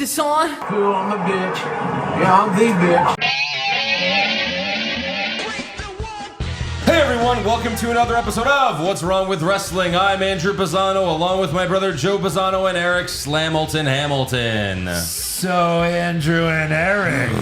this on? Cool, I'm a bitch. Yeah, I'm the bitch. Hey everyone, welcome to another episode of What's Wrong with Wrestling. I'm Andrew Pisano, along with my brother Joe Pisano and Eric Slamilton Hamilton. So, Andrew and Eric.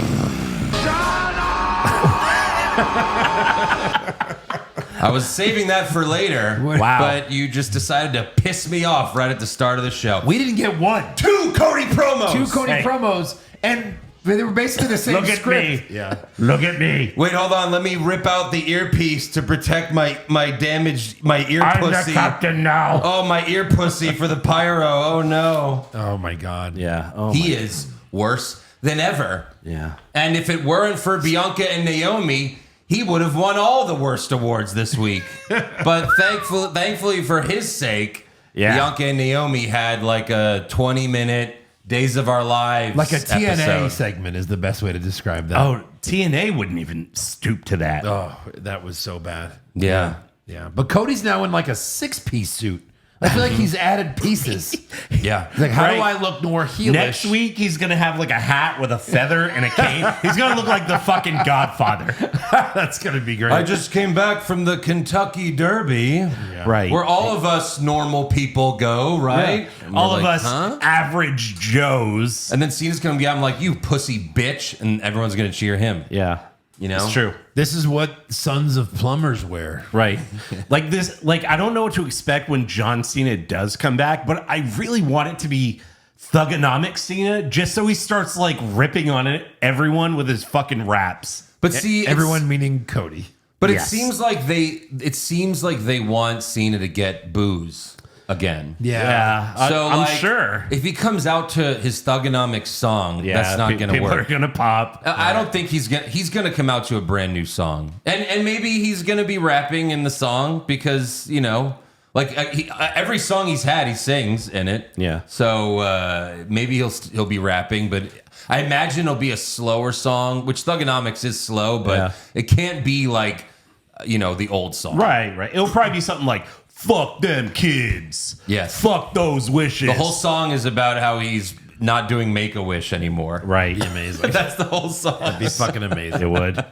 I was saving that for later, Wow. but you just decided to piss me off right at the start of the show. We didn't get one. Two Cody promos! Two Cody promos, and they were basically the same Look at script. me. Yeah. Look at me. Wait, hold on. Let me rip out the earpiece to protect my damaged, my ear I'm pussy. the captain now. Oh, my ear pussy for the pyro. Oh, no. Oh, my God. Yeah. Oh, He is worse than ever. Yeah. And if it weren't for Bianca and Naomi, he would have won all the worst awards this week. But thankfully for his sake, Bianca and Naomi had like a 20-minute Days of Our Lives Like a TNA episode. segment is the best way to describe that. Oh, TNA wouldn't even stoop to that. Oh, that was so bad. Yeah. Yeah. But Cody's now in like a 6-piece suit. I feel like he's added pieces. Yeah. Like, how do Right. I look more heelish? Next week, he's going to have like a hat with a feather and a cane. He's going to look like the fucking Godfather. That's going to be great. I just came back from the Kentucky Derby, Right. where all of us normal people go, right? And All we're of like, us huh? average Joes. And then Cena's going to be out, I'm like, you pussy bitch, and everyone's going to cheer him. Yeah. You know? It's true. This is what sons of plumbers wear. Right. Like this, like, I don't know what to expect when John Cena does come back, but I really want it to be Thugonomics Cena, just so he starts like ripping on everyone with his fucking raps. But see, it's- Everyone meaning Cody. But Yes. it seems like they want Cena to get booze again. Yeah. So I'm like, sure. if he comes out to his Thugonomics song, Yeah, that's not going to People work. are gonna pop. I don't think he's gonna come out to a brand new song, and maybe he's gonna be rapping in the song because like every song he's had, he sings in it. Yeah. So maybe he'll be rapping, but I imagine it'll be a slower song, which Thugonomics is slow, but Yeah. it can't be like the old song. Right. It'll probably be something like "Fuck them kids." Yes. Fuck those wishes. The whole song is about how he's not doing Make-A-Wish anymore. Right. Amazing. That's the whole song. That'd be fucking amazing. It would.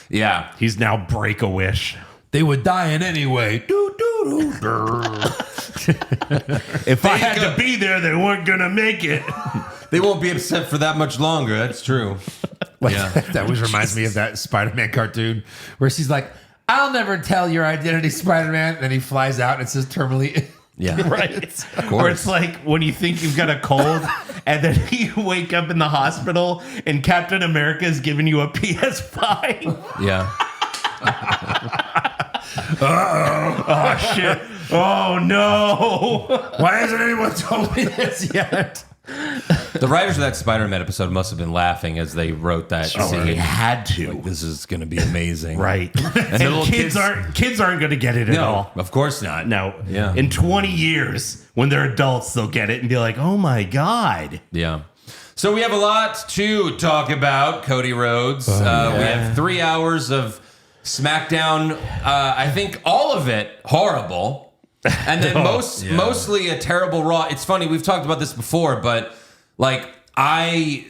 Yeah. He's now Break a Wish. They were dying anyway. If I had to be there, they weren't gonna make it. They won't be upset for that much longer. That's true. Yeah. That always reminds me of that Spider-Man cartoon where she's like, I'll never tell your identity, Spider-Man. And then he flies out and it says terminally. Yeah. Right. Of Or course. it's like when you think you've got a cold and then you wake up in the hospital and Captain America is giving you a PS5. Yeah. Oh, shit. Oh, no. Why hasn't anyone told me this yet? The writers of that Spider-Man episode must have been laughing as they wrote that scene. They had to. Like, this is going to be amazing. Right. And the little kids aren't going to get it at No, all. of course not. No. Yeah. In 20 years, when they're adults, they'll get it and be like, oh my God. Yeah. So we have a lot to talk about, Cody Rhodes. We have 3 hours of SmackDown. I think all of it horrible. And then mostly a terrible Raw. It's funny, we've talked about this before, but like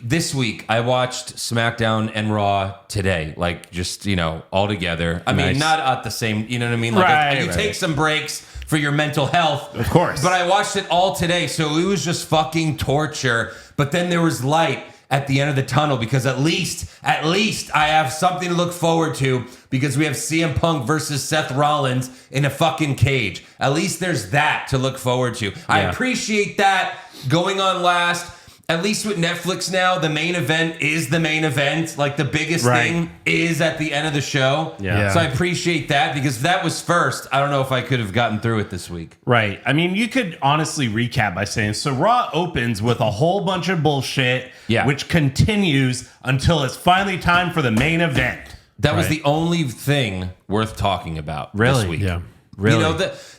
this week I watched SmackDown and Raw today, like just, all together. I mean, not at the same, you know what I mean? Like you take some breaks for your mental health. Of course. But I watched it all today, so it was just fucking torture. But then there was light at the end of the tunnel because at least I have something to look forward to because we have CM Punk versus Seth Rollins in a fucking cage. At least there's that to look forward to. I appreciate that going on last. At least with Netflix now, the main event is the main event. Like the biggest thing is at the end of the show. Yeah. So I appreciate that because if that was first, I don't know if I could have gotten through it this week. Right. I mean, you could honestly recap by saying, so Raw opens with a whole bunch of bullshit, which continues until it's finally time for the main event. That was the only thing worth talking about this week. Yeah. Really?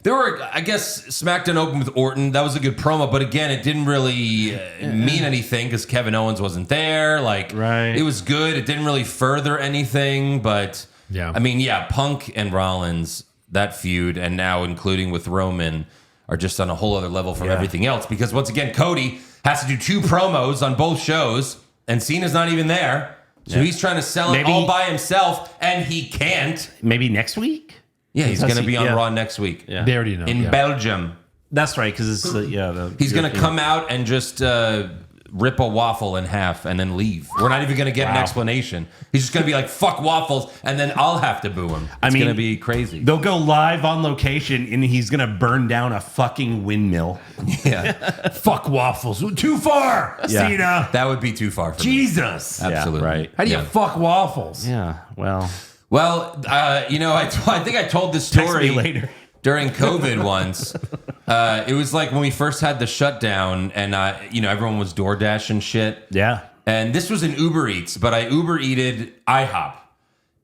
There were, I guess, SmackDown opened with Orton. That was a good promo, but again, it didn't really mean anything because Kevin Owens wasn't there. Like, it was good. It didn't really further anything, but I mean, Punk and Rollins, that feud, and now including with Roman, are just on a whole other level from everything else. Because once again, Cody has to do 2 promos on both shows, and Cena's not even there. So he's trying to sell it all by himself, and he can't. Maybe next week? Yeah, he's going to be on Raw next week. Yeah. They already know. In Belgium. That's right, because it's He's going to come out and just rip a waffle in half and then leave. We're not even going to get an explanation. He's just going to be like, fuck waffles, and then I'll have to boo him. It's going to be crazy. They'll go live on location, and he's going to burn down a fucking windmill. Yeah. Fuck waffles. Too far, Cena. That would be too far for me. Jesus. Absolutely. right. How do you fuck waffles? Yeah, well. Well, I think I told this story Text me later. during COVID once. It was like when we first had the shutdown and, everyone was DoorDash and shit. Yeah. And this was an Uber Eats, but I Uber Eated IHOP.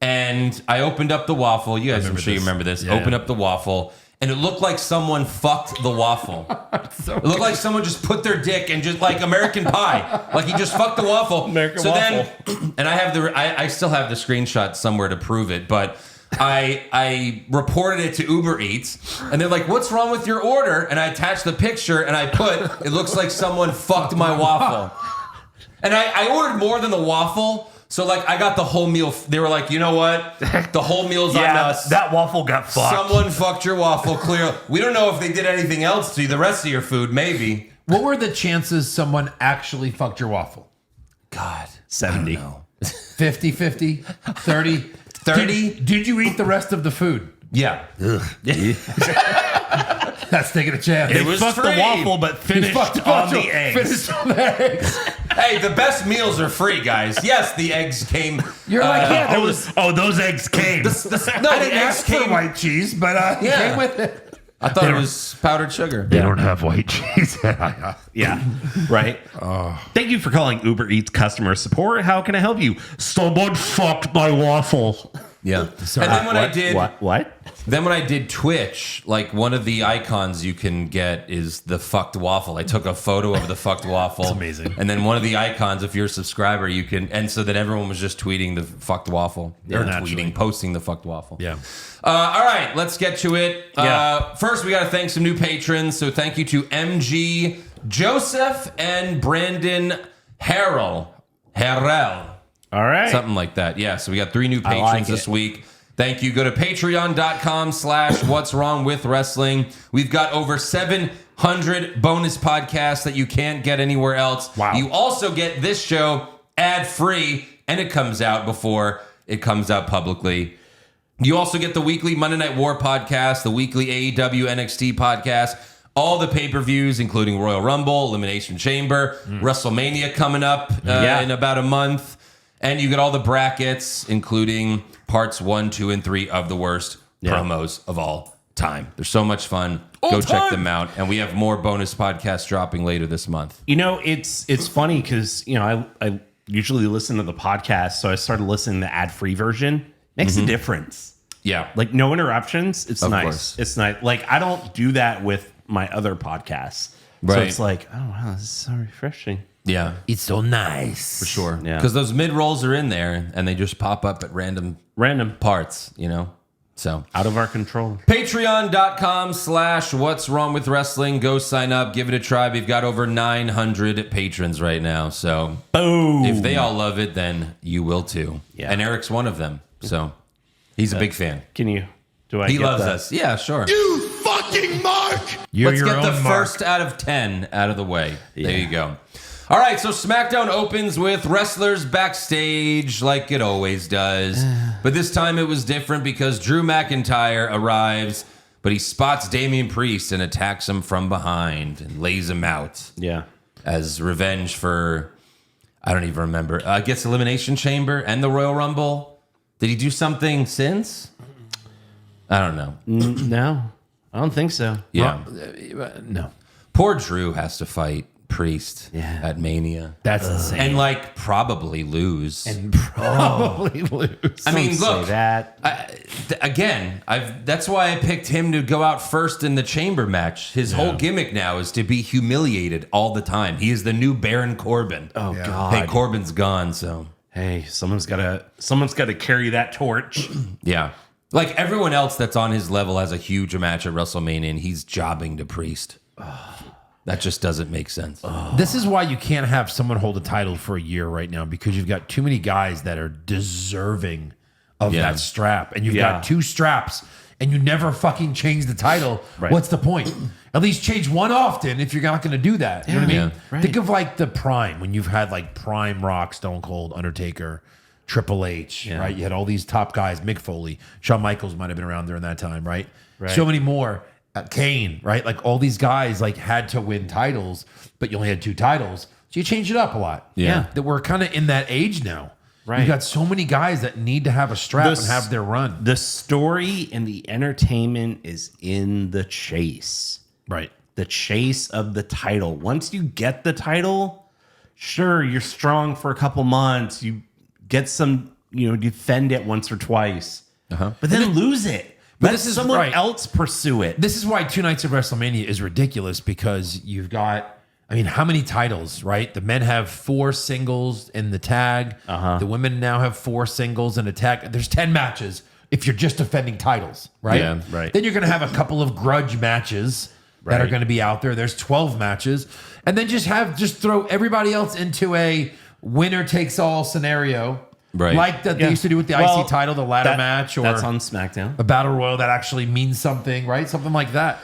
And I opened up the waffle. You guys, I'm sure you remember this. Yeah. Opened up the waffle. And it looked like someone fucked the waffle. It looked like someone just put their dick and just like American Pie. Like he just fucked the waffle. American waffle. Then, and I still have the screenshot somewhere to prove it, but I reported it to Uber Eats, and they're like, "What's wrong with your order?" And I attached the picture, and I put, "It looks like someone fucked my waffle." And I ordered more than the waffle. So, like, I got the whole meal. They were like, you know what? The whole meal's on us. That waffle got fucked. Someone fucked your waffle, clearly. We don't know if they did anything else to the rest of your food, maybe. What were the chances someone actually fucked your waffle? God. 70. 50, 50, 30? 30? Did you eat the rest of the food? Yeah. That's taking a chance. It was fucked free. the waffle, but finished on the eggs. Finished on the eggs. Hey, the best meals are free, guys. Yes, the eggs came. You're like, yeah, there was... those eggs came. No, I the didn't eggs ask for came. white cheese, but it Yeah. came with it. I thought it was powdered sugar. They don't have white cheese. Yeah, right. Thank you for calling Uber Eats customer support. How can I help you? Someone fucked my waffle. Yeah. And then when I did What? Then when I did Twitch, like one of the icons you can get is the fucked waffle. I took a photo of the fucked waffle. That's amazing. And then one of the icons, if you're a subscriber, you can, and so that everyone was just tweeting the fucked waffle. Or naturally. posting the fucked waffle. Yeah. All right, let's get to it. Yeah. First, we got to thank some new patrons. So thank you to MG Joseph and Brandon Harrell. All right. Something like that. Yeah. So we got 3 new I patrons like this it. week. Thank you. Go to patreon.com/what's wrong with wrestling. We've got over 700 bonus podcasts that you can't get anywhere else. Wow. You also get this show ad free, and it comes out before it comes out publicly. You also get the weekly Monday Night War podcast, the weekly AEW NXT podcast, all the pay-per-views, including Royal Rumble, Elimination Chamber, WrestleMania coming up in about a month. And you get all the brackets, including parts 1, 2, and 3 of the worst promos of all time. They're so much fun. Go check them out. And we have more bonus podcasts dropping later this month. You know, it's funny because, I usually listen to the podcast, so I started listening to the ad-free version. Makes a difference. Yeah. Like, no interruptions. It's Of nice. course. It's nice. Like, I don't do that with my other podcasts. So Right. it's like, oh, wow, this is so refreshing. Yeah. It's so nice. For sure. Yeah. Because those mid-rolls are in there, and they just pop up at random parts, So Out of our control. Patreon.com/what's wrong with wrestling. Go sign up. Give it a try. We've got over 900 patrons right now. So Boom. if they all love it, then you will too. Yeah. And Eric's one of them. So he's a big fan. Can you? Do I He get loves that? us. Yeah, sure. You fucking mark! You're Let's your get the own mark. first out of 10 out of the way. There you go. All right, so SmackDown opens with wrestlers backstage like it always does. But this time it was different because Drew McIntyre arrives, but he spots Damian Priest and attacks him from behind and lays him out Yeah. as revenge for, I don't even remember, I guess Elimination Chamber and the Royal Rumble. Did he do something since? I don't know. No, I don't think so. Yeah. No. Poor Drew has to fight Priest at Mania. That's insane. And probably lose. Probably lose. I mean, Don't look, say that. that's why I picked him to go out first in the chamber match. His whole gimmick now is to be humiliated all the time. He is the new Baron Corbin. Oh God. Hey, Corbin's gone, so Hey, someone's got to carry that torch. yeah. Like everyone else that's on his level has a huge match at WrestleMania, and he's jobbing to Priest. That just doesn't make sense. This is why you can't have someone hold a title for a year right now, because you've got too many guys that are deserving of that strap. And you've got 2 straps and you never fucking change the title. Right. What's the point? At least change one often if you're not going to do that. You know what I mean? Right. Think of like the prime, when you've had like prime Rock, Stone Cold, Undertaker, Triple H, right? You had all these top guys, Mick Foley, Shawn Michaels might have been around during that time, right? So many more. Kane, right? Like all these guys like had to win titles, but you only had 2 titles. So you change it up a lot. Yeah. That we're kind of in that age now. Right. You've got so many guys that need to have a strap and have their run. The story and the entertainment is in the chase. Right. The chase of the title. Once you get the title, sure, you're strong for a couple months. You get some, defend it once or twice, but then lose it. But Let this is someone right. else pursue it. This is why 2 nights of WrestleMania is ridiculous, because you've got, I mean, how many titles, right? The men have 4 singles in the tag. The women now have 4 singles in a tag. There's 10 matches if you're just defending titles, right? Yeah, right. Then you're going to have a couple of grudge matches that are going to be out there. There's 12 matches. And then just throw everybody else into a winner takes all scenario. Right. Like that they used to do with the IC title, the ladder match, or that's on SmackDown. a battle royal that actually means something, right? Something like that.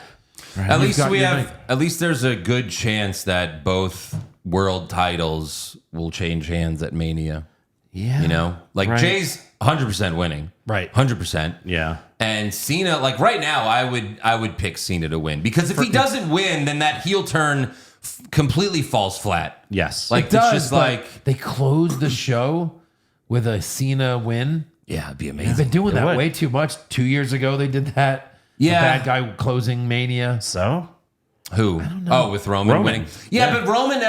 At least got we your have. night. At least there's a good chance that both world titles will change hands at Mania. Yeah. Like Jay's 100% winning. Right. 100%. Yeah. And Cena, like right now, I would pick Cena to win, because if he doesn't win, then that heel turn completely falls flat. Yes. Like It does, it's just but like, they closed the show with a Cena win. yeah, it'd be They've amazing. been doing that would. way too much. 2 years ago, they did that. Yeah. The bad guy closing Mania. So? Who? Oh, with Roman winning. Yeah, but Roman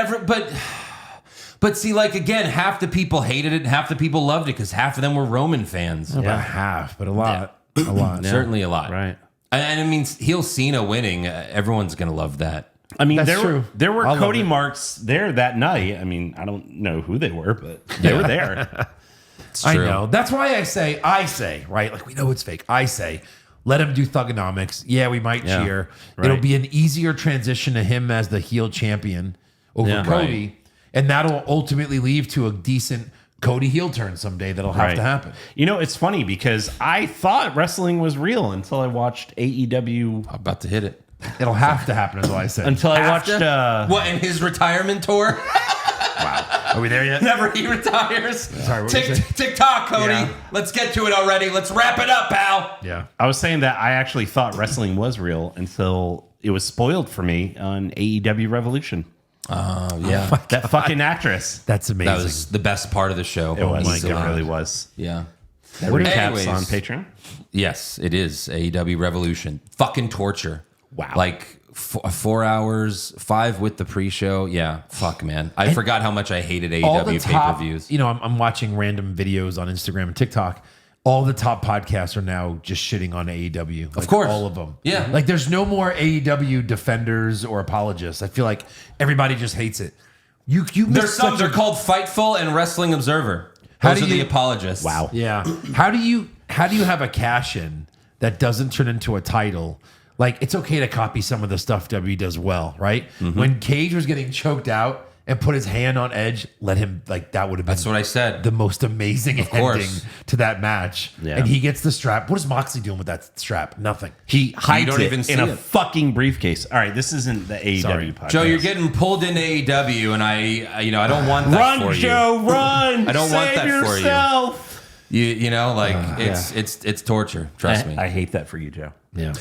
but see, like again, half the people hated it, and half the people loved it, because half of them were Roman fans. About half, but a lot. A lot. Certainly a lot. Right. And it means heel Cena winning. Everyone's gonna love that. I mean, That's true. there were I'll love Cody it. Marks there that night. I mean, I don't know who they were, but they were there. It's I true. know. That's why I say, right? Like, we know it's fake. I say, let him do Thugonomics. Yeah, we might Yeah, cheer. right. It'll be an easier transition to him as the heel champion over Yeah. Cody. Right. And that'll ultimately lead to a decent Cody heel turn someday that'll have to happen. It's funny because I thought wrestling was real until I watched AEW. I'm about to hit it. It'll have to happen, is what I said. Until I watched. What, in his retirement tour? Are we there yet? Never he retires. Sorry, what did you say? Tick tock, Cody. Yeah. Let's get to it already. Let's wrap it up, pal. Yeah. I was saying that I actually thought wrestling was real until it was spoiled for me on AEW Revolution. Oh, yeah. That fucking actress. That's amazing. That was the best part of the show. It was. Easily. It really was. Yeah. That recaps Anyways. on Patreon. Yes, it is AEW Revolution. Fucking torture. Wow. Like 4 hours, 5 with the pre-show. Yeah, fuck, man. I forgot how much I hated all the AEW top, pay-per-views. I'm watching random videos on Instagram and TikTok. All the top podcasts are now just shitting on AEW. Like, Of course. all of them. Yeah. Like there's no more AEW defenders or apologists. I feel like everybody just hates it. You There's some. They're called Fightful and Wrestling Observer. How Those do are the you- apologists. Wow. Yeah. How do you have a cash in that doesn't turn into a title? Like, it's okay to copy some of the stuff WWE does well, right? Mm-hmm. When Cage was getting choked out and put his hand on Edge, let him, like, that would have been That's what I said. the most amazing ending course. to that match. Yeah. And he gets the strap. What is Moxley doing with that strap? Nothing. He hides don't it even see in a it. fucking briefcase. All right, this isn't the AEW Sorry. podcast. Joe, you're getting pulled into AEW, and I don't want that run, for Joe, run! I don't want Save that for you. yourself. It's torture. Trust me. I hate that for you, Joe. Yeah.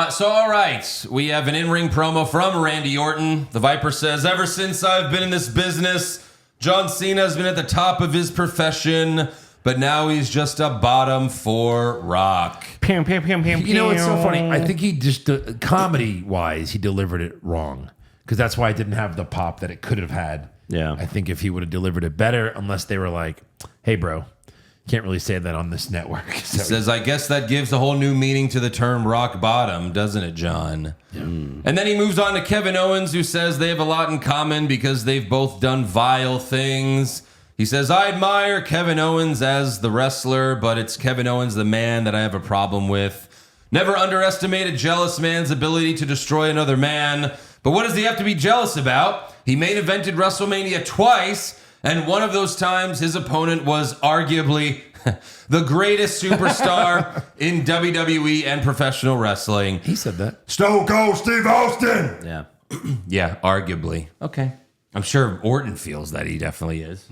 So, all right. We have an in-ring promo from Randy Orton. The Viper says, ever since I've been in this business, John Cena has been at the top of his profession, but now he's just a bottom for Rock. Pam, pam, pam, pam, You know, it's so funny. I think he just, comedy-wise, he delivered it wrong. Because that's why it didn't have the pop that it could have had. Yeah. I think if he would have delivered it better, unless they were like, hey, bro, can't really say that on this network. So, Says, I guess that gives a whole new meaning to the term rock bottom, doesn't it, John? And then he moves on to Kevin Owens, who says they have a lot in common because they've both done vile things. He says, I admire Kevin Owens as the wrestler, but it's Kevin Owens, the man, that I have a problem with. Never underestimate a jealous man's ability to destroy another man, But what does he have to be jealous about? He main evented WrestleMania twice, and one of those times his opponent was arguably the greatest superstar in WWE and professional wrestling. He said that. Stone Cold Steve Austin. Yeah. Yeah, arguably. Okay. I'm sure Orton feels that he definitely is.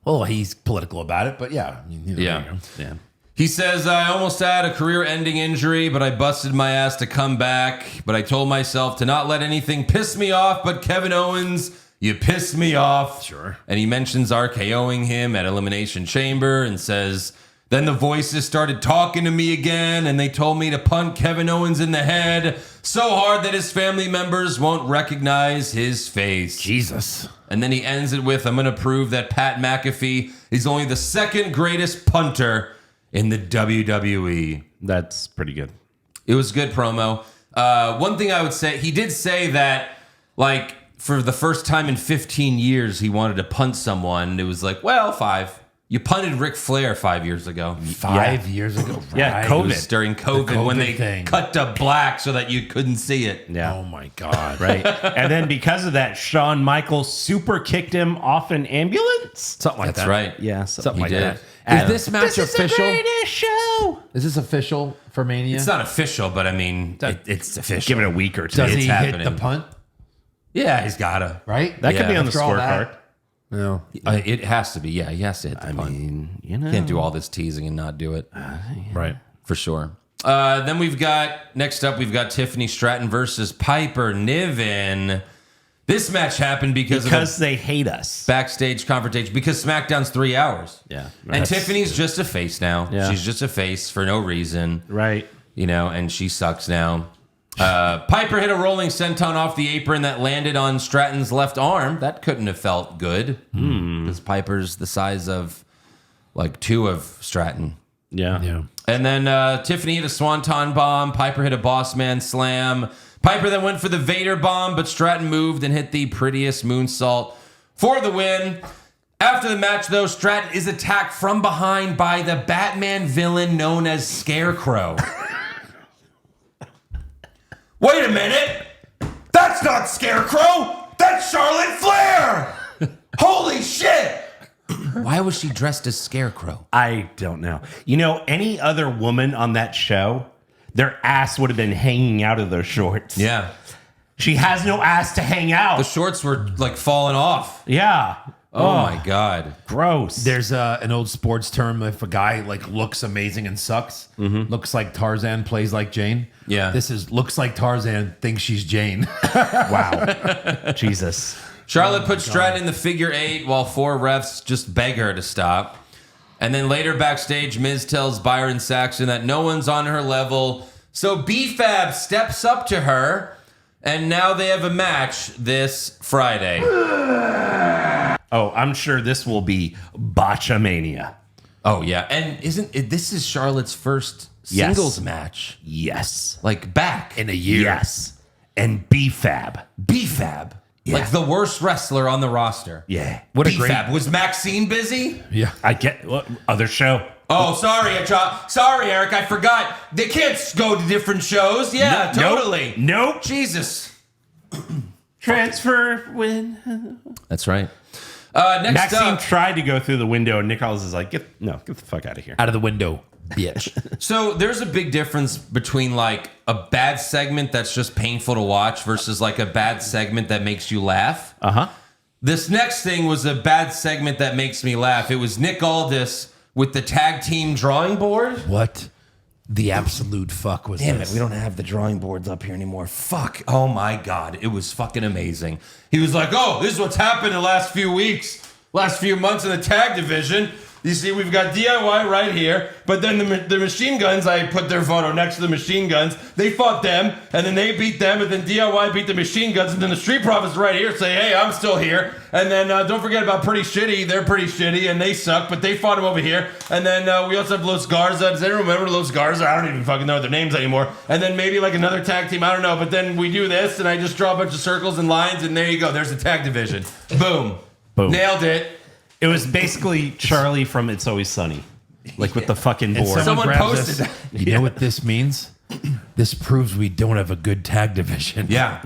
Well, he's political about it, but yeah. Yeah. Yeah. He says, I almost had a career-ending injury, but I busted my ass to come back. But I told myself to not let anything piss me off. But Kevin Owens, you pissed me off. Sure. And he mentions RKOing him at Elimination Chamber and says, then the voices started talking to me again, and they told me to punt Kevin Owens in the head so hard that his family members won't recognize his face. Jesus. And then he ends it with, I'm going to prove that Pat McAfee is only the second greatest punter in the WWE. That's pretty good. It was good promo. One thing I would say, he did say that, like, for the first time in 15 years, he wanted to punt someone. It was like, well, 5. You punted Ric Flair 5 years ago. 5 years ago. Yeah, Right. COVID. It was during COVID when they thing. cut to black so that you couldn't see it. Yeah. Oh my God. Right. And then because of that, Shawn Michaels super kicked him off an ambulance. Something like That's that. right. Yeah. Something He like did. that. Is this match This official? is the greatest show. Is this official for Mania? It's not official, but I mean, it's official. Give it a week or two. Does it's he happening. hit the punt? Yeah, he's got to. Right? That could be on the After all that. scorecard. No. It has to be. Yeah, he has to hit the punt. You know. Can't do all this teasing and not do it. Right. For sure. Then next up, we've got Tiffany Stratton versus Piper Niven. This match happened because they hate us. backstage confrontation, because SmackDown's 3 hours. Yeah. And Tiffany's just a face now. Yeah. She's just a face for no reason, Right. and she sucks now. Piper hit a rolling senton off the apron that landed on Stratton's left arm. That couldn't have felt good, because Piper's the size of like 2 of Stratton. Yeah. Yeah. And then Tiffany hit a swanton bomb. Piper hit a boss man slam. Piper then went for the Vader bomb, but Stratton moved and hit the prettiest moonsault for the win. After the match, though, Stratton is attacked from behind by the Batman villain known as Scarecrow. Wait a minute! That's not Scarecrow! That's Charlotte Flair! Holy shit! Why was she dressed as Scarecrow? I don't know. Any other woman on that show, their ass would have been hanging out of their shorts. Yeah. She has no ass to hang out. The shorts were like falling off. Yeah. Oh my God. Gross. There's an old sports term. If a guy like looks amazing and sucks, looks like Tarzan, plays like Jane. Yeah. This is looks like Tarzan, thinks she's Jane. Wow. Jesus. Charlotte put Stratton in the figure 8 while 4 refs just beg her to stop. And then later backstage, Miz tells Byron Saxton that no one's on her level. So B-Fab steps up to her, and now they have a match this Friday. Oh, I'm sure this will be Botchamania. Oh, yeah. And this is Charlotte's first Yes. singles match? Yes. Like back In a year. Yes. And B-Fab. B-Fab. Yeah. Like the worst wrestler on the roster. Yeah. What a B-Fab. Was Maxine busy? Yeah. I get other show. Oh, sorry, sorry, Eric. I forgot. They can't go to different shows. Yeah, Nope. totally. Nope. Jesus. Transfer win. That's right. Next Maxine up. tried to go through the window, and Nick Aldis is like, get the fuck out of here. Out of the window, bitch. So there's a big difference between like a bad segment that's just painful to watch versus like a bad segment that makes you laugh. Uh-huh. This next thing was a bad segment that makes me laugh. It was Nick Aldis with the tag team drawing board. What the absolute fuck was Damn this? it, we don't have the drawing boards up here anymore. Fuck. Oh my God. It was fucking amazing. He was like, oh, this is what's happened the last few weeks, last few months in the tag division. You see, we've got DIY right here, but then the machine guns, I put their photo next to the machine guns. They fought them, and then they beat them, and then DIY beat the machine guns, and then the Street Profits right here say, hey, I'm still here. And then don't forget about Pretty Shitty. They're pretty shitty, and they suck, but they fought him over here. And then we also have Los Garza. Does anyone remember Los Garza? I don't even fucking know their names anymore. And then maybe like another tag team. I don't know. But then we do this, and I just draw a bunch of circles and lines, and there you go. There's the tag division. Boom. Boom. Nailed it. It was basically Charlie from It's Always Sunny. Like with the fucking And board. Someone grabs posted this. that. You know what this means? This proves we don't have a good tag division. Yeah,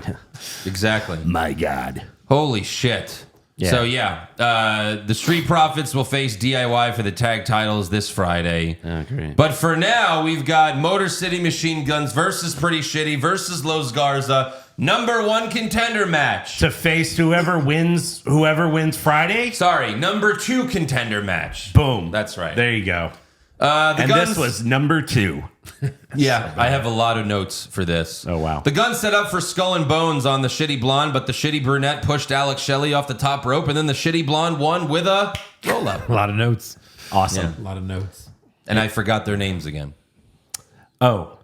exactly. My God. Holy shit. Yeah. So, the Street Profits will face DIY for the tag titles this Friday. Oh, great. But for now, we've got Motor City Machine Guns versus Pretty Shitty versus Los Garza. Number 1 contender match. To face whoever wins Friday? Sorry, number 2 contender match. Boom. That's right. There you go. The Guns, this was number 2. Yeah, I have a lot of notes for this. Oh, wow. The Guns set up for Skull and Bones on the Shitty Blonde, but the Shitty Brunette pushed Alex Shelley off the top rope, and then the Shitty Blonde won with a roll-up. A lot of notes. Awesome. Yeah. A lot of notes. And I forgot their names again. Oh.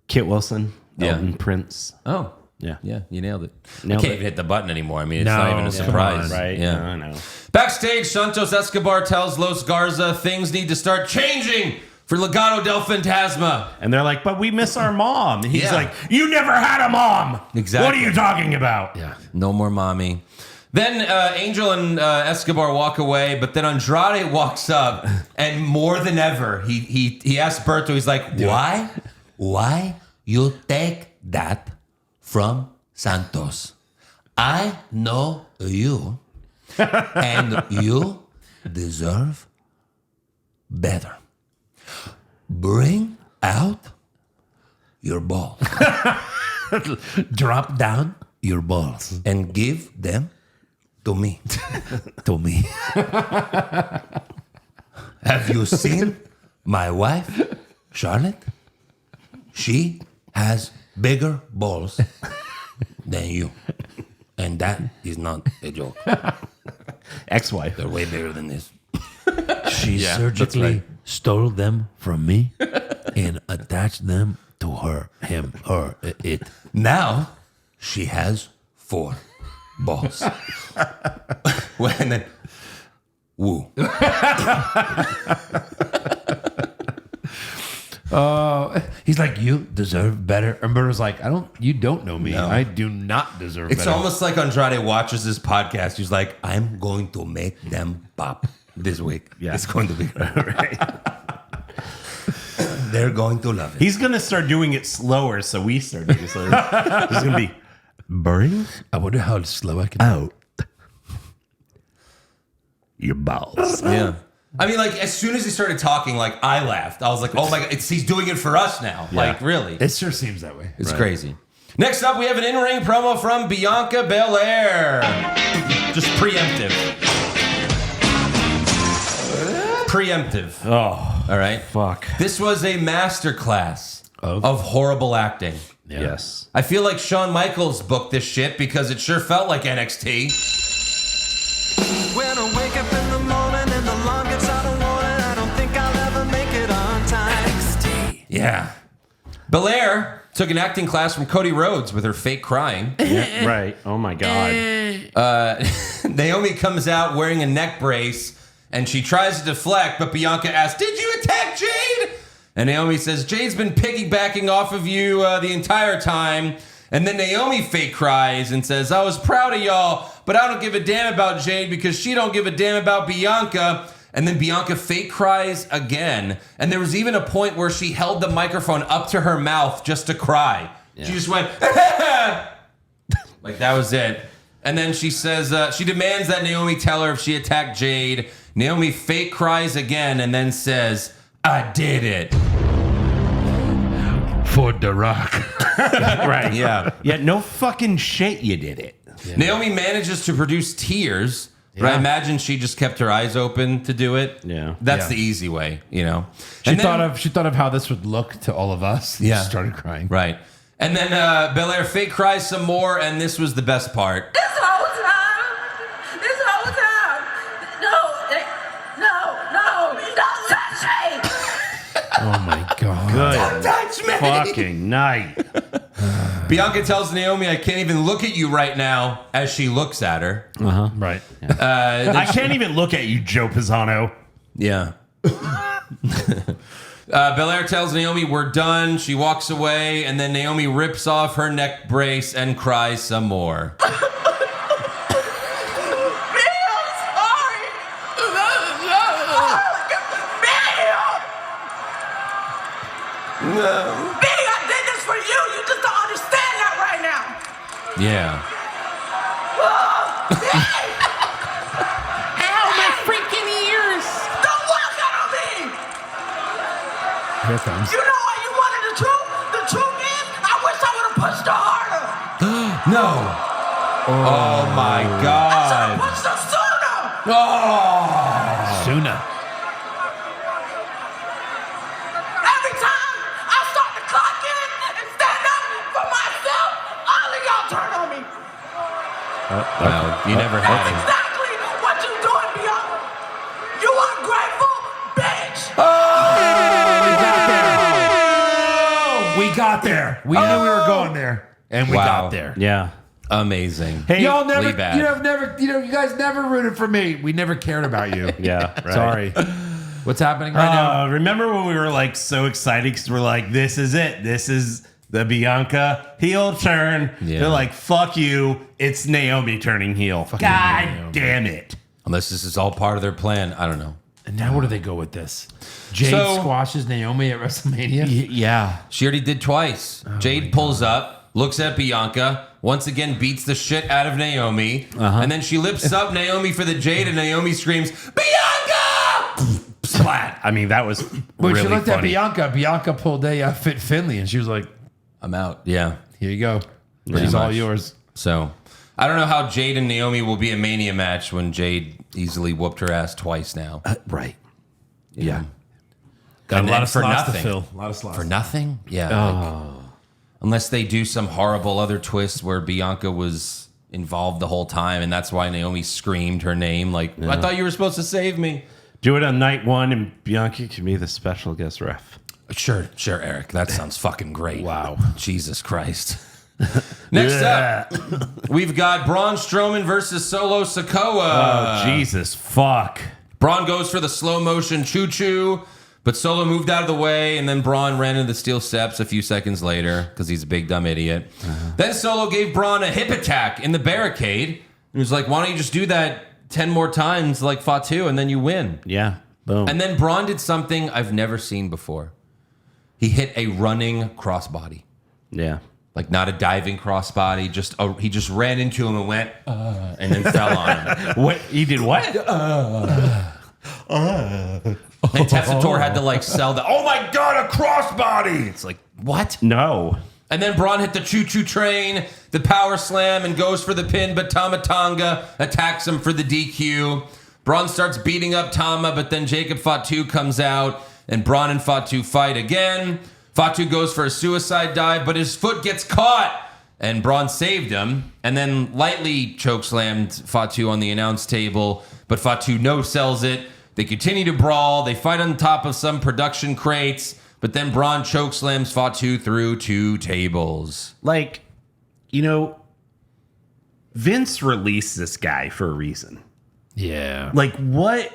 Kit Wilson. Yeah. Elton Prince. Oh. Yeah. Yeah, you nailed it. Nailed I can't it. even hit the button anymore. I mean, it's No, not even a come surprise. on. Right? Yeah. No, I know. Backstage, Santos Escobar tells Los Garza things need to start changing for Legado del Fantasma. And they're like, but we miss our mom. He's Yeah. like, you never had a mom. Exactly. What are you talking about? Yeah. No more mommy. Then Angel and Escobar walk away, but then Andrade walks up, and more than ever, he asks Berto, he's like, why you take that from Santos? I know you, and you deserve better. Bring out your balls. Drop down your balls. And give them to me. To me. Have you seen my wife, Charlotte? She has bigger balls than you. And that is not a joke. Ex-wife. They're way bigger than this. She that's surgically right. stole them from me and attached them to her, him, her, it. Now she has 4 balls. Well, and then, woo. He's like, you deserve better. And Berto's like, you don't know me. I do not deserve It's better. almost like Andrade watches this podcast. He's like, I'm going to make them pop this week. Yeah. It's going to be great. They're going to love it. He's going to start doing it slower, so we start doing it slower. It's going to be, bring I wonder how slow I can. out your balls. Yeah. I mean, like, as soon as he started talking, like, I laughed. I was like, oh my God, he's doing it for us now. Like, really. It sure seems that way. It's crazy. Next up, we have an in-ring promo from Bianca Belair. Just preemptive. Preemptive. Oh, All right. fuck. This was a masterclass of horrible acting. Yeah. Yes. I feel like Shawn Michaels booked this shit because it sure felt like NXT. When I wake up in the morning and the alarm gets out of warning, I don't think I'll ever make it on time. Yeah. Belair took an acting class from Cody Rhodes with her fake crying. Yeah, right. Oh, my God. Naomi comes out wearing a neck brace and she tries to deflect, but Bianca asks, "Did you attack Jade?" And Naomi says, "Jade's been piggybacking off of you the entire time." And then Naomi fake cries and says, "I was proud of y'all, but I don't give a damn about Jade because she don't give a damn about Bianca." And then Bianca fake cries again. And there was even a point where she held the microphone up to her mouth just to cry. Yeah. She just went, like that was it. And then she says, she demands that Naomi tell her if she attacked Jade. Naomi fake cries again and then says, "I did it." For The Rock. Right. Yeah. Yeah, no fucking shit you did it. Yeah. Naomi manages to produce tears, but I imagine she just kept her eyes open to do it. Yeah. That's Yeah. the easy way, you know. She And then- thought of how this would look to all of us. Yeah. She started crying. Right. And then Belair fake cries some more, and this was the best part. This whole time. No, don't touch me. Oh my God. Good Touch me! fucking night. Bianca tells Naomi, "I can't even look at you right now," as she looks at her. Right. I can't even look at you, Joe Pisano. Yeah. Belair tells Naomi, "We're done." She walks away, and then Naomi rips off her neck brace and cries some more. I did this for you. You just don't understand that right now. Yeah. Ow, my freaking ears! Don't walk out on me. Here it comes. You know why you wanted the truth? The truth is, I wish I would have pushed her harder. No. Oh my I should have God. pushed her sooner. Oh. Suna. Every time I start to clock in and stand up for myself, all of y'all turn on me. Well, you never had That's it. exactly what you doing, Bianca. You ungrateful bitch. We got there. We knew we were going there, and we Wow. got there. Yeah. Amazing. Hey, Y'all never, Really bad. you guys never rooted for me. We never cared about you. Yeah. Right. Sorry. What's happening right now? Remember when we were like so excited because we're like, this is it. This is the Bianca heel turn. Yeah. They're like, fuck you. It's Naomi turning heel. God Naomi. damn it. Unless this is all part of their plan. I don't know. And now where do they go with this? Jade So- squashes Naomi at WrestleMania. Yeah. She already did twice. Jade pulls up, looks at Bianca, once again beats the shit out of Naomi, and then she lifts up Naomi for the Jade, and Naomi screams, Bianca! Splat. I mean, that was When really she looked at funny. Bianca pulled a Fit Finley, and she was like, I'm out. Yeah. "Here you go. Pretty She's all much. yours." So I don't know how Jade and Naomi will be a Mania match when Jade easily whooped her ass twice now. Right. Yeah. Got And a lot then of for slots to nothing. fill. A lot of slots. For nothing? Yeah. like, unless they do some horrible other twist where Bianca was involved the whole time, and that's why Naomi screamed her name. Like, I thought you were supposed to save me. Do it on night one, and Bianca can be the special guest ref. Sure, Eric. That sounds fucking great. Wow. Jesus Christ. Next up, we've got Braun Strowman versus Solo Sikoa. Oh, Jesus. Fuck. Braun goes for the slow motion choo-choo, but Solo moved out of the way, and then Braun ran into the steel steps a few seconds later because he's a big dumb idiot. Then Solo gave Braun a hip attack in the barricade. He was like, why don't you just do that 10 more times like Fatu, and then you win. Yeah. Boom. And then Braun did something I've never seen before. He hit a running crossbody. yeah. Like not a diving crossbody, he just ran into him and went, and then fell on him. What? He did what? And Tessitore had to like sell the, oh my God, a crossbody. It's like, what? No. And then Braun hit the choo-choo train, the power slam, and goes for the pin, but Tama Tonga attacks him for the DQ. Braun starts beating up Tama, but then Jacob Fatu comes out, and Braun and Fatu fight again. Fatu goes for a suicide dive, but his foot gets caught, and Braun saved him, and then lightly chokeslammed Fatu on the announce table, but Fatu no-sells it. They continue to brawl. They fight on top of some production crates, but then Braun chokeslams Fatu through 2 tables. Like, you know, Vince released this guy for a reason. Yeah. Like, what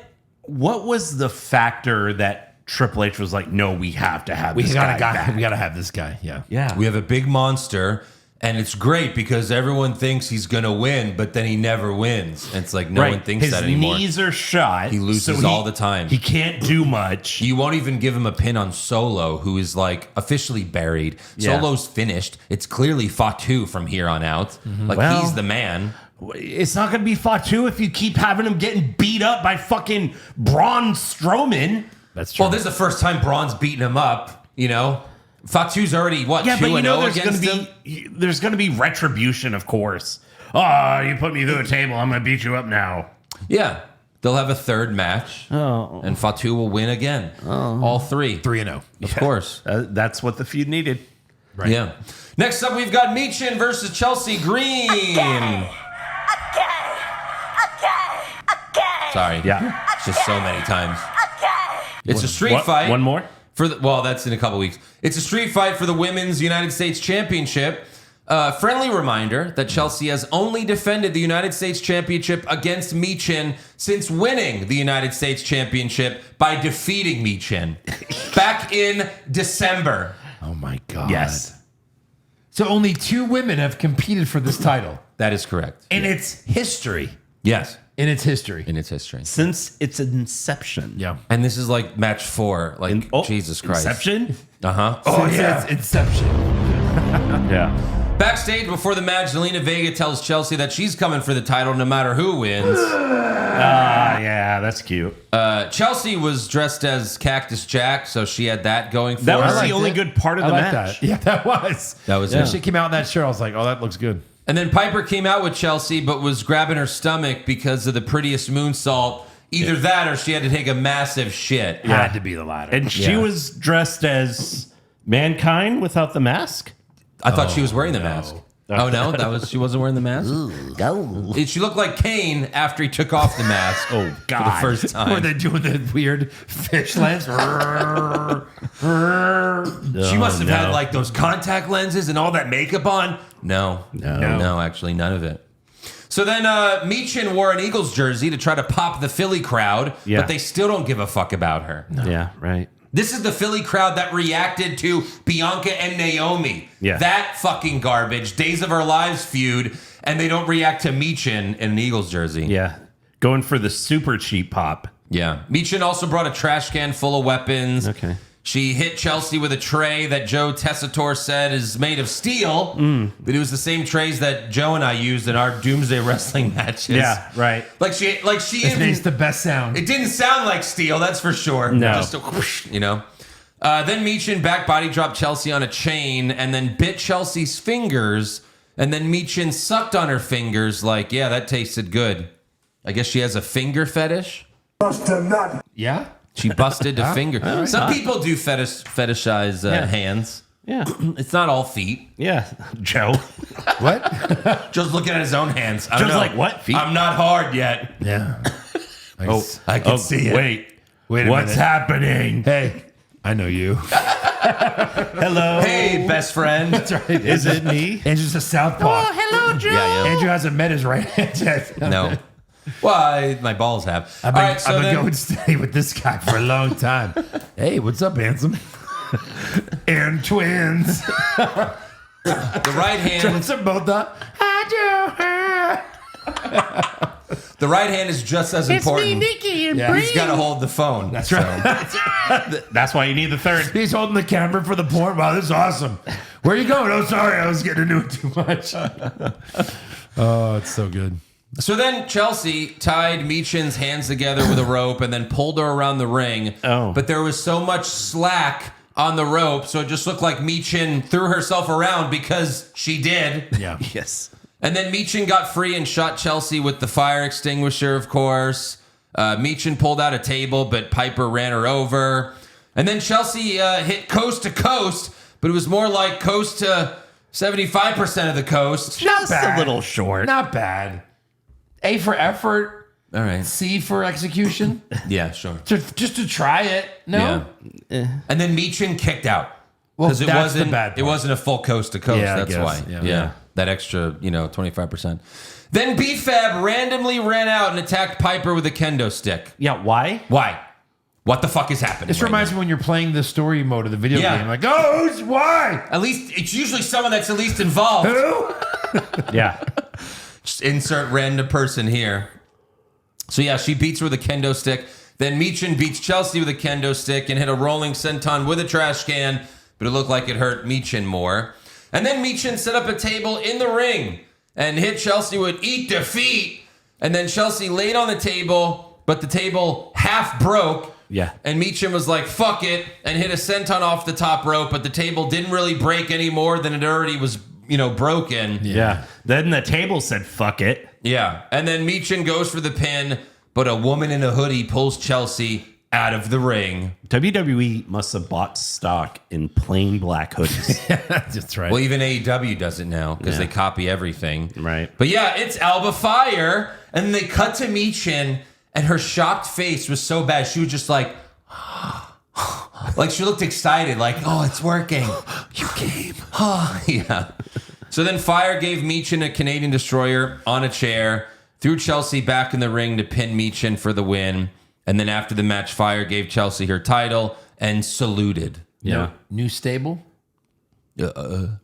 was the factor that Triple H was like, no, we have to have We this gotta guy back? we gotta have this guy. Yeah. Yeah. We have a big monster, and it's great because everyone thinks he's going to win, but then he never wins. And it's like no one thinks His that anymore. knees are shot. He loses all the time. He can't do much. You won't even give him a pin on Solo, who is like officially buried. Yeah. Solo's finished. It's clearly Fatu from here on out. Like Well- he's the man. It's not going to be Fatu if you keep having him getting beat up by fucking Braun Strowman. That's true. Well, this is the first time Braun's beating him up. You know, Fatu's already what 2-0 there's against gonna him. there's going to be retribution, of course. Oh, you put me through a table. I'm going to beat you up now. Yeah, they'll have a third match, and Fatu will win again. All 3. 3-0. Of course. That's what the feud needed. Right. Yeah. Next up, we've got Michin versus Chelsea Green. Sorry. Yeah. It's just so many times. It's a street fight. One more? Well, that's in a couple weeks. It's a street fight for the Women's United States Championship. Friendly reminder that Chelsea has only defended the United States Championship against Michin since winning the United States Championship by defeating Michin back in December. Oh my God. Yes. So only 2 women have competed for this title. That is correct. And it's history. Yes. in its history. in its history. Since its inception. Yeah. And this is like match 4. Like, Jesus Christ. Inception? Uh-huh. Oh, yeah. It's Inception. Yeah. Backstage before the match, Zelina Vega tells Chelsea that she's coming for the title no matter who wins. Yeah, that's cute. Chelsea was dressed as Cactus Jack, so she had that going for That was her. the only good part of I the like match. that. Yeah, that was. That was When it. she came out in that shirt, I was like, oh, that looks good. And then Piper came out with Chelsea, but was grabbing her stomach because of the prettiest moonsault. Either that or she had to take a massive shit. Had to be the latter. And she was dressed as Mankind without the mask? I thought she was wearing the mask. Oh no, she wasn't wearing the mask. She looked like Kane after he took off the mask. Oh, for the God. first Were time. they doing the weird fish lens? She must have had like those contact lenses and all that makeup on. No, actually, none of it. So then Michin wore an Eagles jersey to try to pop the Philly crowd, Yeah. but they still don't give a fuck about her. Yeah, right. This is the Philly crowd that reacted to Bianca and Naomi. Yeah. That fucking garbage. Days of Our Lives feud, and they don't react to Michin in an Eagles jersey. Yeah. Going for the super cheap pop. Yeah. Michin also brought a trash can full of weapons. Okay. She hit Chelsea with a tray that Joe Tessitore said is made of steel, but it was the same trays that Joe and I used in our Doomsday Wrestling matches. Yeah, right. Like she It makes the best sound. It didn't sound like steel, that's for sure. No. Just a whoosh, you know. Then Michin back body dropped Chelsea on a chain and then bit Chelsea's fingers. And then Michin sucked on her fingers like, yeah, that tasted good. I guess she has a finger fetish. Yeah? She busted a finger. Some people do fetishize hands. Yeah. It's not all feet. Yeah. Joe. What? Just looking at his own hands. I don't Joe's know. like, what? Feet? I'm not hard yet. Yeah. I can see it. Wait a What's minute. happening? Hey, I know you. Hello. Hey, best friend. Is it me? Andrew's a southpaw. hello, Joe. Yeah, Andrew hasn't met his right hand yet. No. Well, my balls have. I've All been, right, so I've been then, going steady with this guy for a long time. Hey, what's up, handsome? And twins. the right hand. What's up, both up? The right hand is just as important. Nikki, and Yeah. He's got to hold the phone. That's right. That's why you need the third. He's holding the camera for the porn. Wow, this is awesome. Where are you going? Oh, sorry, I was getting into it too much. Oh, it's so good. So then Chelsea tied Michin's hands together with a rope and then pulled her around the ring. Oh. But there was so much slack on the rope, so it just looked like Michin threw herself around because she did. Yeah. Yes. And then Michin got free and shot Chelsea with the fire extinguisher, of course. Michin pulled out a table, but Piper ran her over. And then Chelsea hit coast to coast, but it was more like coast to 75% of the coast. Just bad. a little short. Not bad. A for effort, All right. C for execution. Yeah, sure. Just to try it. No. Yeah. And then Michin kicked out. Well, Because that's the bad it part. wasn't a full coast to coast. Yeah, I That's guess. why. Yeah. Yeah. That extra, 25%. Then B-Fab randomly ran out and attacked Piper with a kendo stick. Yeah, why? Why? What the fuck is happening? This right reminds now? me when you're playing the story mode of the video Yeah. game. Like, oh, why? At least it's usually someone that's at least involved. Who? Yeah. Just insert random person here. So yeah, she beats her with a kendo stick. Then Michin beats Chelsea with a kendo stick and hit a rolling senton with a trash can, but it looked like it hurt Michin more. And then Michin set up a table in the ring and hit Chelsea with eat defeat. And then Chelsea laid on the table, but the table half broke. Yeah. And Michin was like, fuck it, and hit a senton off the top rope, but the table didn't really break any more than it already was, broken. Yeah. Then the table said, fuck it. Yeah. And then Michin goes for the pin, but a woman in a hoodie pulls Chelsea out of the ring. WWE must have bought stock in plain black hoodies. That's right. Well, even AEW does it now because they copy everything. Right. But yeah, it's Alba Fire. And then they cut to Michin, and her shocked face was so bad. She was just like, like she looked excited, like, oh, it's working. You came. Yeah. So then Fire gave Michin a Canadian Destroyer on a chair, threw Chelsea back in the ring to pin Michin for the win. And then after the match, Fire gave Chelsea her title and saluted. Yeah. New stable? I'm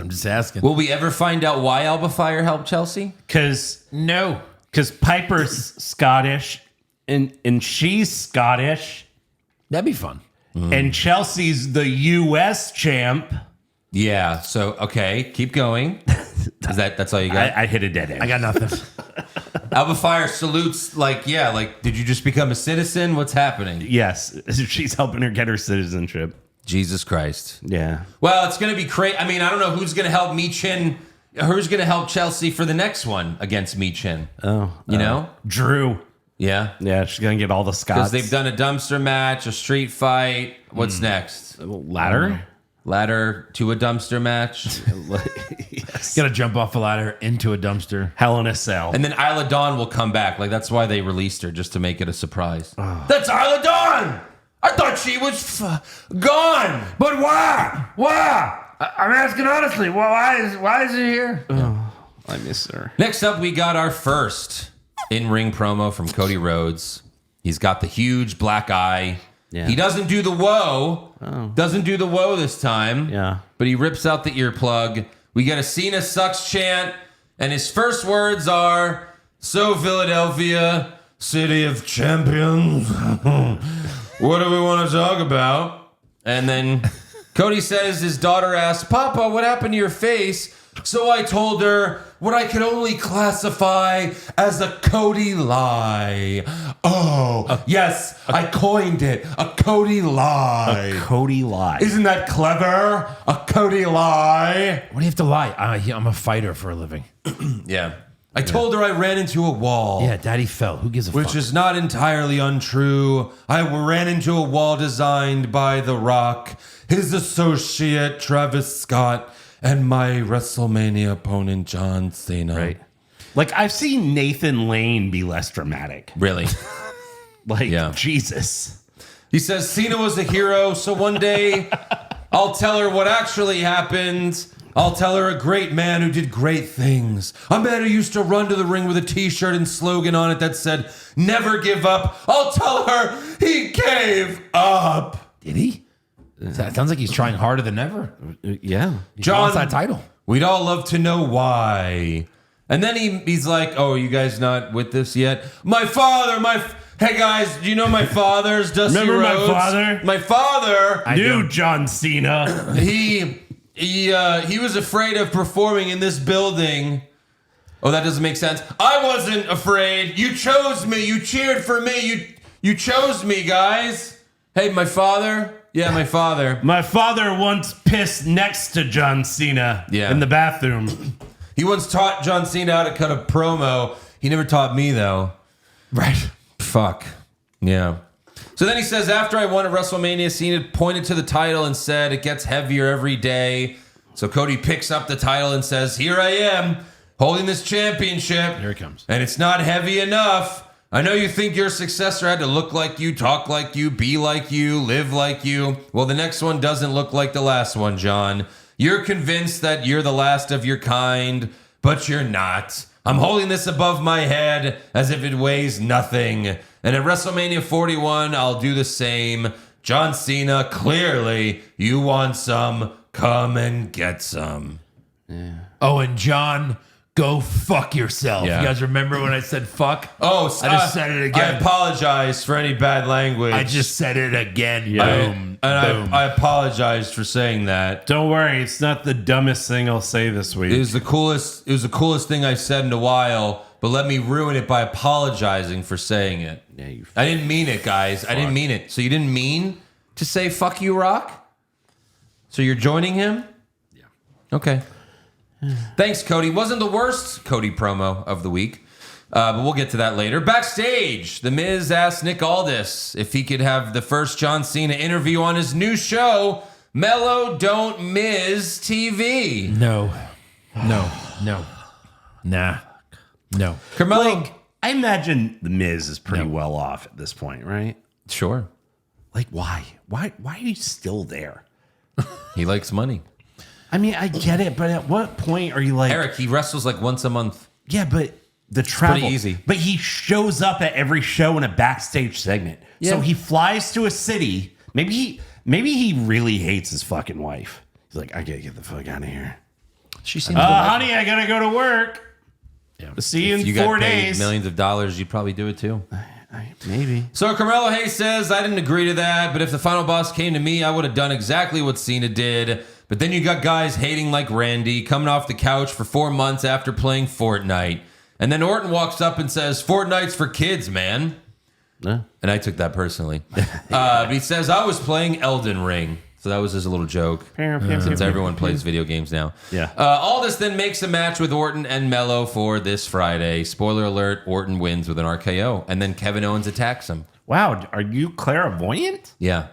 just asking. Will we ever find out why Alba Fire helped Chelsea? Because No. Because Piper's Scottish and she's Scottish. That'd be fun. And Chelsea's the U.S. champ. Yeah. So okay, keep going. That's all you got? I hit a dead end. I got nothing. Alba Fire salutes. Like, did you just become a citizen? What's happening? Yes, she's helping her get her citizenship. Jesus Christ. Yeah. Well, it's going to be crazy. I mean, I don't know who's going to help Michin. Who's going to help Chelsea for the next one against Michin? Oh, You know? Drew. Yeah. Yeah, she's gonna get all the Scots. Because they've done a dumpster match, a street fight. What's next? ladder. Ladder to a dumpster match. Got to jump off a ladder into a dumpster. Hell in a Cell. And then Isla Dawn will come back. Like, that's why they released her, just to make it a surprise. That's Isla Dawn! I thought she was gone! But why? Why? I'm asking honestly. Why is he here? I miss her. Next up, we got our first in-ring promo from Cody Rhodes. He's got the huge black eye. Yeah. He doesn't do the whoa. Doesn't do the whoa this time. Yeah. But he rips out the earplug. We get a Cena sucks chant. And his first words are, "So Philadelphia, city of champions. What do we want to talk about?" And then Cody says his daughter asked, "Papa, what happened to your face?" So I told her what I could only classify as a Cody lie. Oh, yes, I coined it. A Cody lie. Cody lie. Isn't that clever? A Cody lie. What do you have to lie? I'm a fighter for a living. Yeah. I told her I ran into a wall. Yeah, Daddy fell. Who gives a fuck? Which is not entirely untrue. I ran into a wall designed by The Rock, his associate Travis Scott, and my WrestleMania opponent John Cena. Right. Like, I've seen Nathan Lane be less dramatic. Really? Like, Yeah. Jesus. He says Cena was a hero, so one day I'll tell her what actually happened. I'll tell her a great man who did great things. A man who used to run to the ring with a t-shirt and slogan on it that said, "Never give up." I'll tell her he gave up. Did he? That sounds like he's trying harder than ever. Yeah. He wants that title. We'd all love to know why. And then he's like, "Oh, you guys not with this yet? My father, hey guys, do you know my father's Dusty Remember my Rhodes? father? My father, New John Cena. he was afraid of performing in this building." Oh, that doesn't make sense. I wasn't afraid. You chose me. You cheered for me. You chose me, guys. Hey, my father. Yeah, my father. My father once pissed next to John Cena in the bathroom. He once taught John Cena how to cut a promo. He never taught me, though. Right. Fuck. Yeah. So then he says, after I won at WrestleMania, Cena pointed to the title and said, "It gets heavier every day." So Cody picks up the title and says, "Here I am, holding this championship. Here it comes. And it's not heavy enough. I know you think your successor had to look like you, talk like you, be like you, live like you. Well, the next one doesn't look like the last one, John. You're convinced that you're the last of your kind, but you're not. I'm holding this above my head as if it weighs nothing. And at WrestleMania 41, I'll do the same. John Cena, clearly, you want some. Come and get some." Oh, and John, go fuck yourself. Yeah. You guys remember when I said fuck? Oh, I just said it again. I apologize for any bad language. I just said it again. Boom. And I apologize for saying that. Don't worry, it's not the dumbest thing I'll say this week. It was the coolest thing I've said in a while, but let me ruin it by apologizing for saying it. Yeah, you I didn't mean it, guys. I didn't mean it. So you didn't mean to say fuck you, Rock? So you're joining him? Yeah. Okay. Thanks, Cody. Wasn't the worst Cody promo of the week, but we'll get to that later. Backstage, The Miz asked Nick Aldis if he could have the first John Cena interview on his new show, Mellow Don't Miz TV. No. Nah. No. Carmelo, Like, I imagine The Miz is pretty well off at this point, right? sure. Like, why? Why are you still there? He likes money. I mean, I get it, but at what point are you like, Eric, he wrestles like once a month. yeah, but the travel, pretty easy. But he shows up at every show in a backstage segment. So Yeah. he flies to a city. Maybe he really hates his fucking wife. He's like, I gotta get the fuck out of here. She seems Honey, I gotta go to work. See you If you in got 4 paid days. millions of dollars, you'd probably do it too. Maybe. So Carmelo Hayes says, I didn't agree to that, but if the final boss came to me, I would have done exactly what Cena did. But then you got guys hating like Randy, coming off the couch for 4 months after playing Fortnite. And then Orton walks up and says, Fortnite's for kids, man. Yeah. And I took that personally. But he says, I was playing Elden Ring. So that was just a little joke. Since everyone plays video games now. Yeah. All this then makes a match with Orton and Mello for this Friday. Spoiler alert, Orton wins with an RKO. And then Kevin Owens attacks him. Wow, are you clairvoyant? Yeah.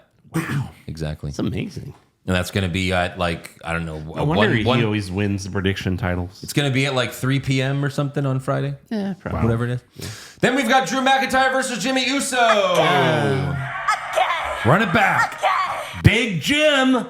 Exactly. It's amazing. And that's going to be at like, I don't know. I wonder he always wins the prediction titles. It's going to be at like 3 p.m. or something on Friday. Yeah, probably. Whatever it is. Yeah. Then we've got Drew McIntyre versus Jimmy Uso. Run it back. Big Jim.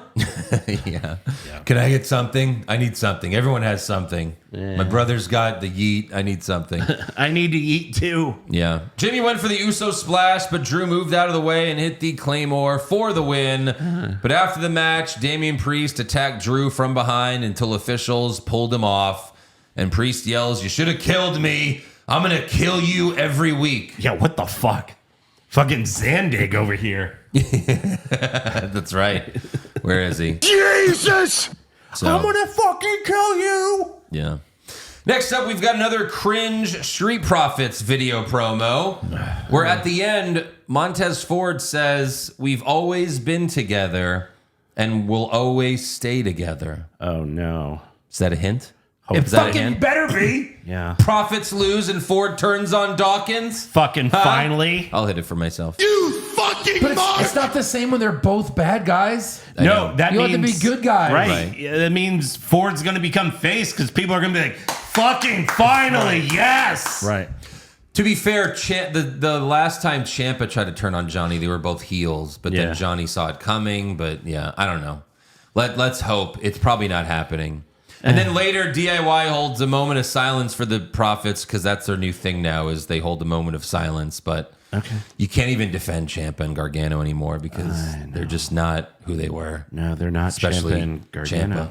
Yeah. Can I get something? I need something. Everyone has something. Yeah. My brother's got the yeet. I need something. I need to eat too. Yeah. Jimmy went for the Uso splash, but Drew moved out of the way and hit the Claymore for the win. But after the match, Damian Priest attacked Drew from behind until officials pulled him off. And Priest yells, "You should have killed me. I'm going to kill you every week." Yeah, what the fuck? Fucking Zandig over here. That's right. Where is he? Jesus! So, I'm gonna fucking kill you. yeah. Next up, we've got another cringe Street Profits video promo where at the end, Montez Ford says, "We've always been together and we'll always stay together." Oh no. Is that a hint? It Is that a fucking hint? better be. Yeah. Profits lose and Ford turns on Dawkins. Fucking finally. I'll hit it for myself. You fucking But mark! it's not the same when they're both bad guys. No, that You means have to be good guys. Right. Right. Yeah, that means Ford's gonna become face because people are gonna be like, fucking finally, yes. Right. To be fair, the last time Ciampa tried to turn on Johnny, they were both heels, but Yeah. then Johnny saw it coming. But yeah, I don't know. Let's hope. It's probably not happening. And then later, DIY holds a moment of silence for the Profits because that's their new thing now is they hold a moment of silence. But you can't even defend Ciampa and Gargano anymore because they're just not who they were. No, they're not. Especially Ciampa and Gargano. Ciampa.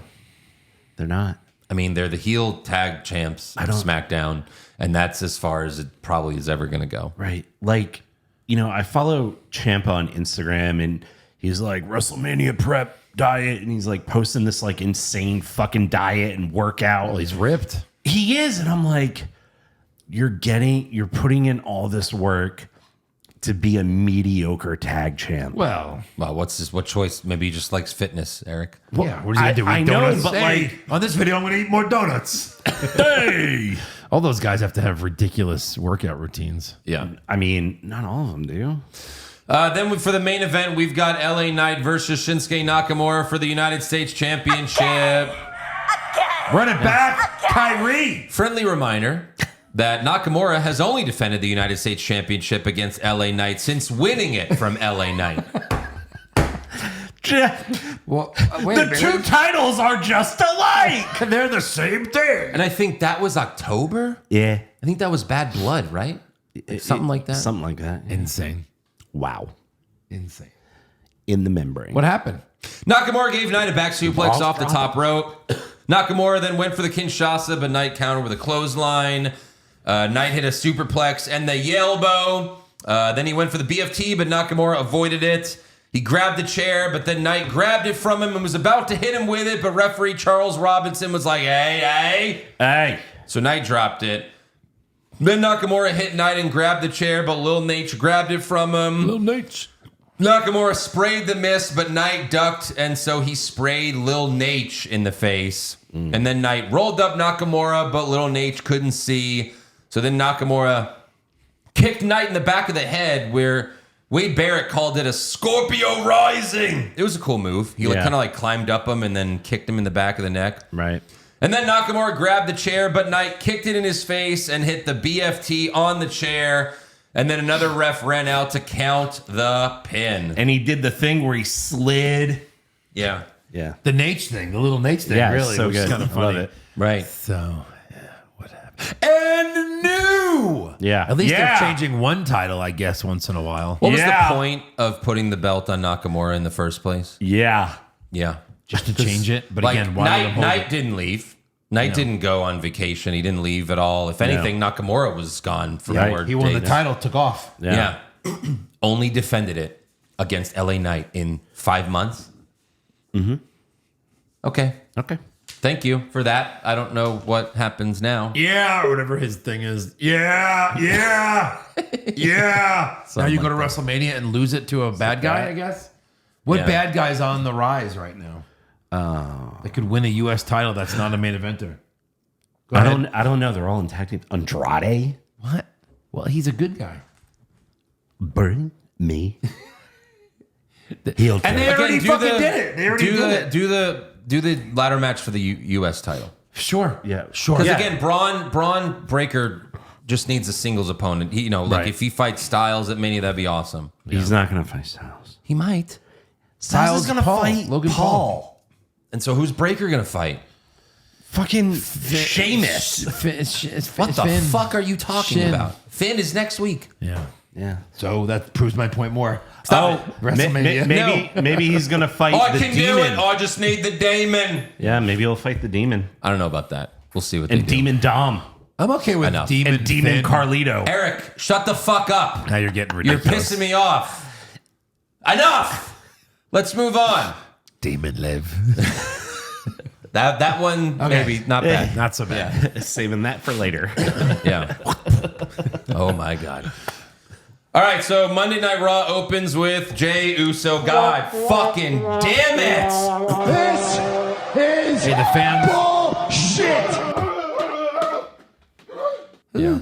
They're not. I mean, they're the heel tag champs of SmackDown, and that's as far as it probably is ever going to go. Right. Like, I follow Ciampa on Instagram and he's like, WrestleMania prep diet, and he's like posting this like insane fucking diet and workout. Well, he's ripped. He is, and I'm like, you're putting in all this work to be a mediocre tag champ. Well, What choice? Maybe he just likes fitness, Eric. yeah. What are you gonna do? I Eat know, donuts? but Hey, like, on this video, I'm gonna eat more donuts. hey, All those guys have to have ridiculous workout routines. Yeah. I mean, not all of them do. Then for the main event, we've got LA Knight versus Shinsuke Nakamura for the United States Championship. Run it back, Kyrie. Friendly reminder that Nakamura has only defended the United States Championship against LA Knight since winning it from LA Knight. Well, The two titles are just alike. They're the same thing. And I think that was October. Yeah, I think that was Bad Blood, right? Something like that. Something like that. insane. Wow. Insane. In the membrane. What happened? Nakamura gave Knight a back suplex off the top rope. Nakamura then went for the Kinshasa, but Knight countered with a clothesline. Knight hit a superplex and the elbow. Then he went for the BFT, but Nakamura avoided it. He grabbed the chair, but then Knight grabbed it from him and was about to hit him with it, but referee Charles Robinson was like, hey. So Knight dropped it. Then Nakamura hit Knight and grabbed the chair, but Lil Nate grabbed it from him. Little Nate. Nakamura sprayed the miss, but Knight ducked, and so he sprayed Lil Nate in the face. And then Knight rolled up Nakamura, but Lil Nate couldn't see. So then Nakamura kicked Knight in the back of the head, where Wade Barrett called it a Scorpio Rising. It was a cool move. He kind of climbed up him and then kicked him in the back of the neck. Right. And then Nakamura grabbed the chair, but Knight kicked it in his face and hit the BFT on the chair. And then another ref ran out to count the pin. And he did the thing where he slid. Yeah. Yeah. The Nate thing, the little Nate thing, Yeah, really so was good. kind of funny. Love it. Right. So, yeah, what happened? And new. Yeah. At least Yeah. they're changing one title, I guess, once in a while. What was Yeah. the point of putting the belt on Nakamura in the first place? Yeah. Yeah. Just to change it. But Like, again, why would Knight didn't leave. Knight didn't go on vacation. He didn't leave at all. If anything, Nakamura was gone for more He won the days. title, took off. Yeah. Only defended it against LA Knight in 5 months. Mm-hmm. Okay. Thank you for that. I don't know what happens now. Yeah, or whatever his thing is. Yeah. Now you go to WrestleMania and lose it to a bad guy, I guess? What Yeah. bad guy's on the rise right now? That could win a U.S. title that's not a main eventer. Go ahead. I don't know. They're all in tag team. Andrade? What? Well, he's a good guy. Burn me. Heel And they turn. already do fucking did it. They already did it. Do the ladder match for the U.S. title. Sure. Yeah. Sure. Because again, Braun Breaker just needs a singles opponent. He, Right. if he fights Styles at Mania, that'd be awesome. He's not going to fight Styles. He might. Styles is going to Paul. fight Logan Paul. And so who's Breaker gonna fight? Fucking Sheamus. What the fuck are you talking Shin. about? Finn is next week. Yeah. Yeah. So that proves my point more. Stop it. WrestleMania. Maybe he's going to fight Oh, I the can demon. do it. Oh, I just need the Damon. Yeah, maybe he'll fight the demon. I don't know about that. We'll see what And they do. Demon Dom. I'm okay with Enough. Demon And Demon Finn. Carlito. Eric, shut the fuck up. Now you're getting You're ridiculous. pissing me off. Enough. Let's move on. Demon Live. That one, maybe not bad. Not so bad. Saving that for later. Yeah. Oh my God. All right, so Monday Night Raw opens with Jey Uso. God fucking damn it. This is Hey, the fans. bullshit. Yeah.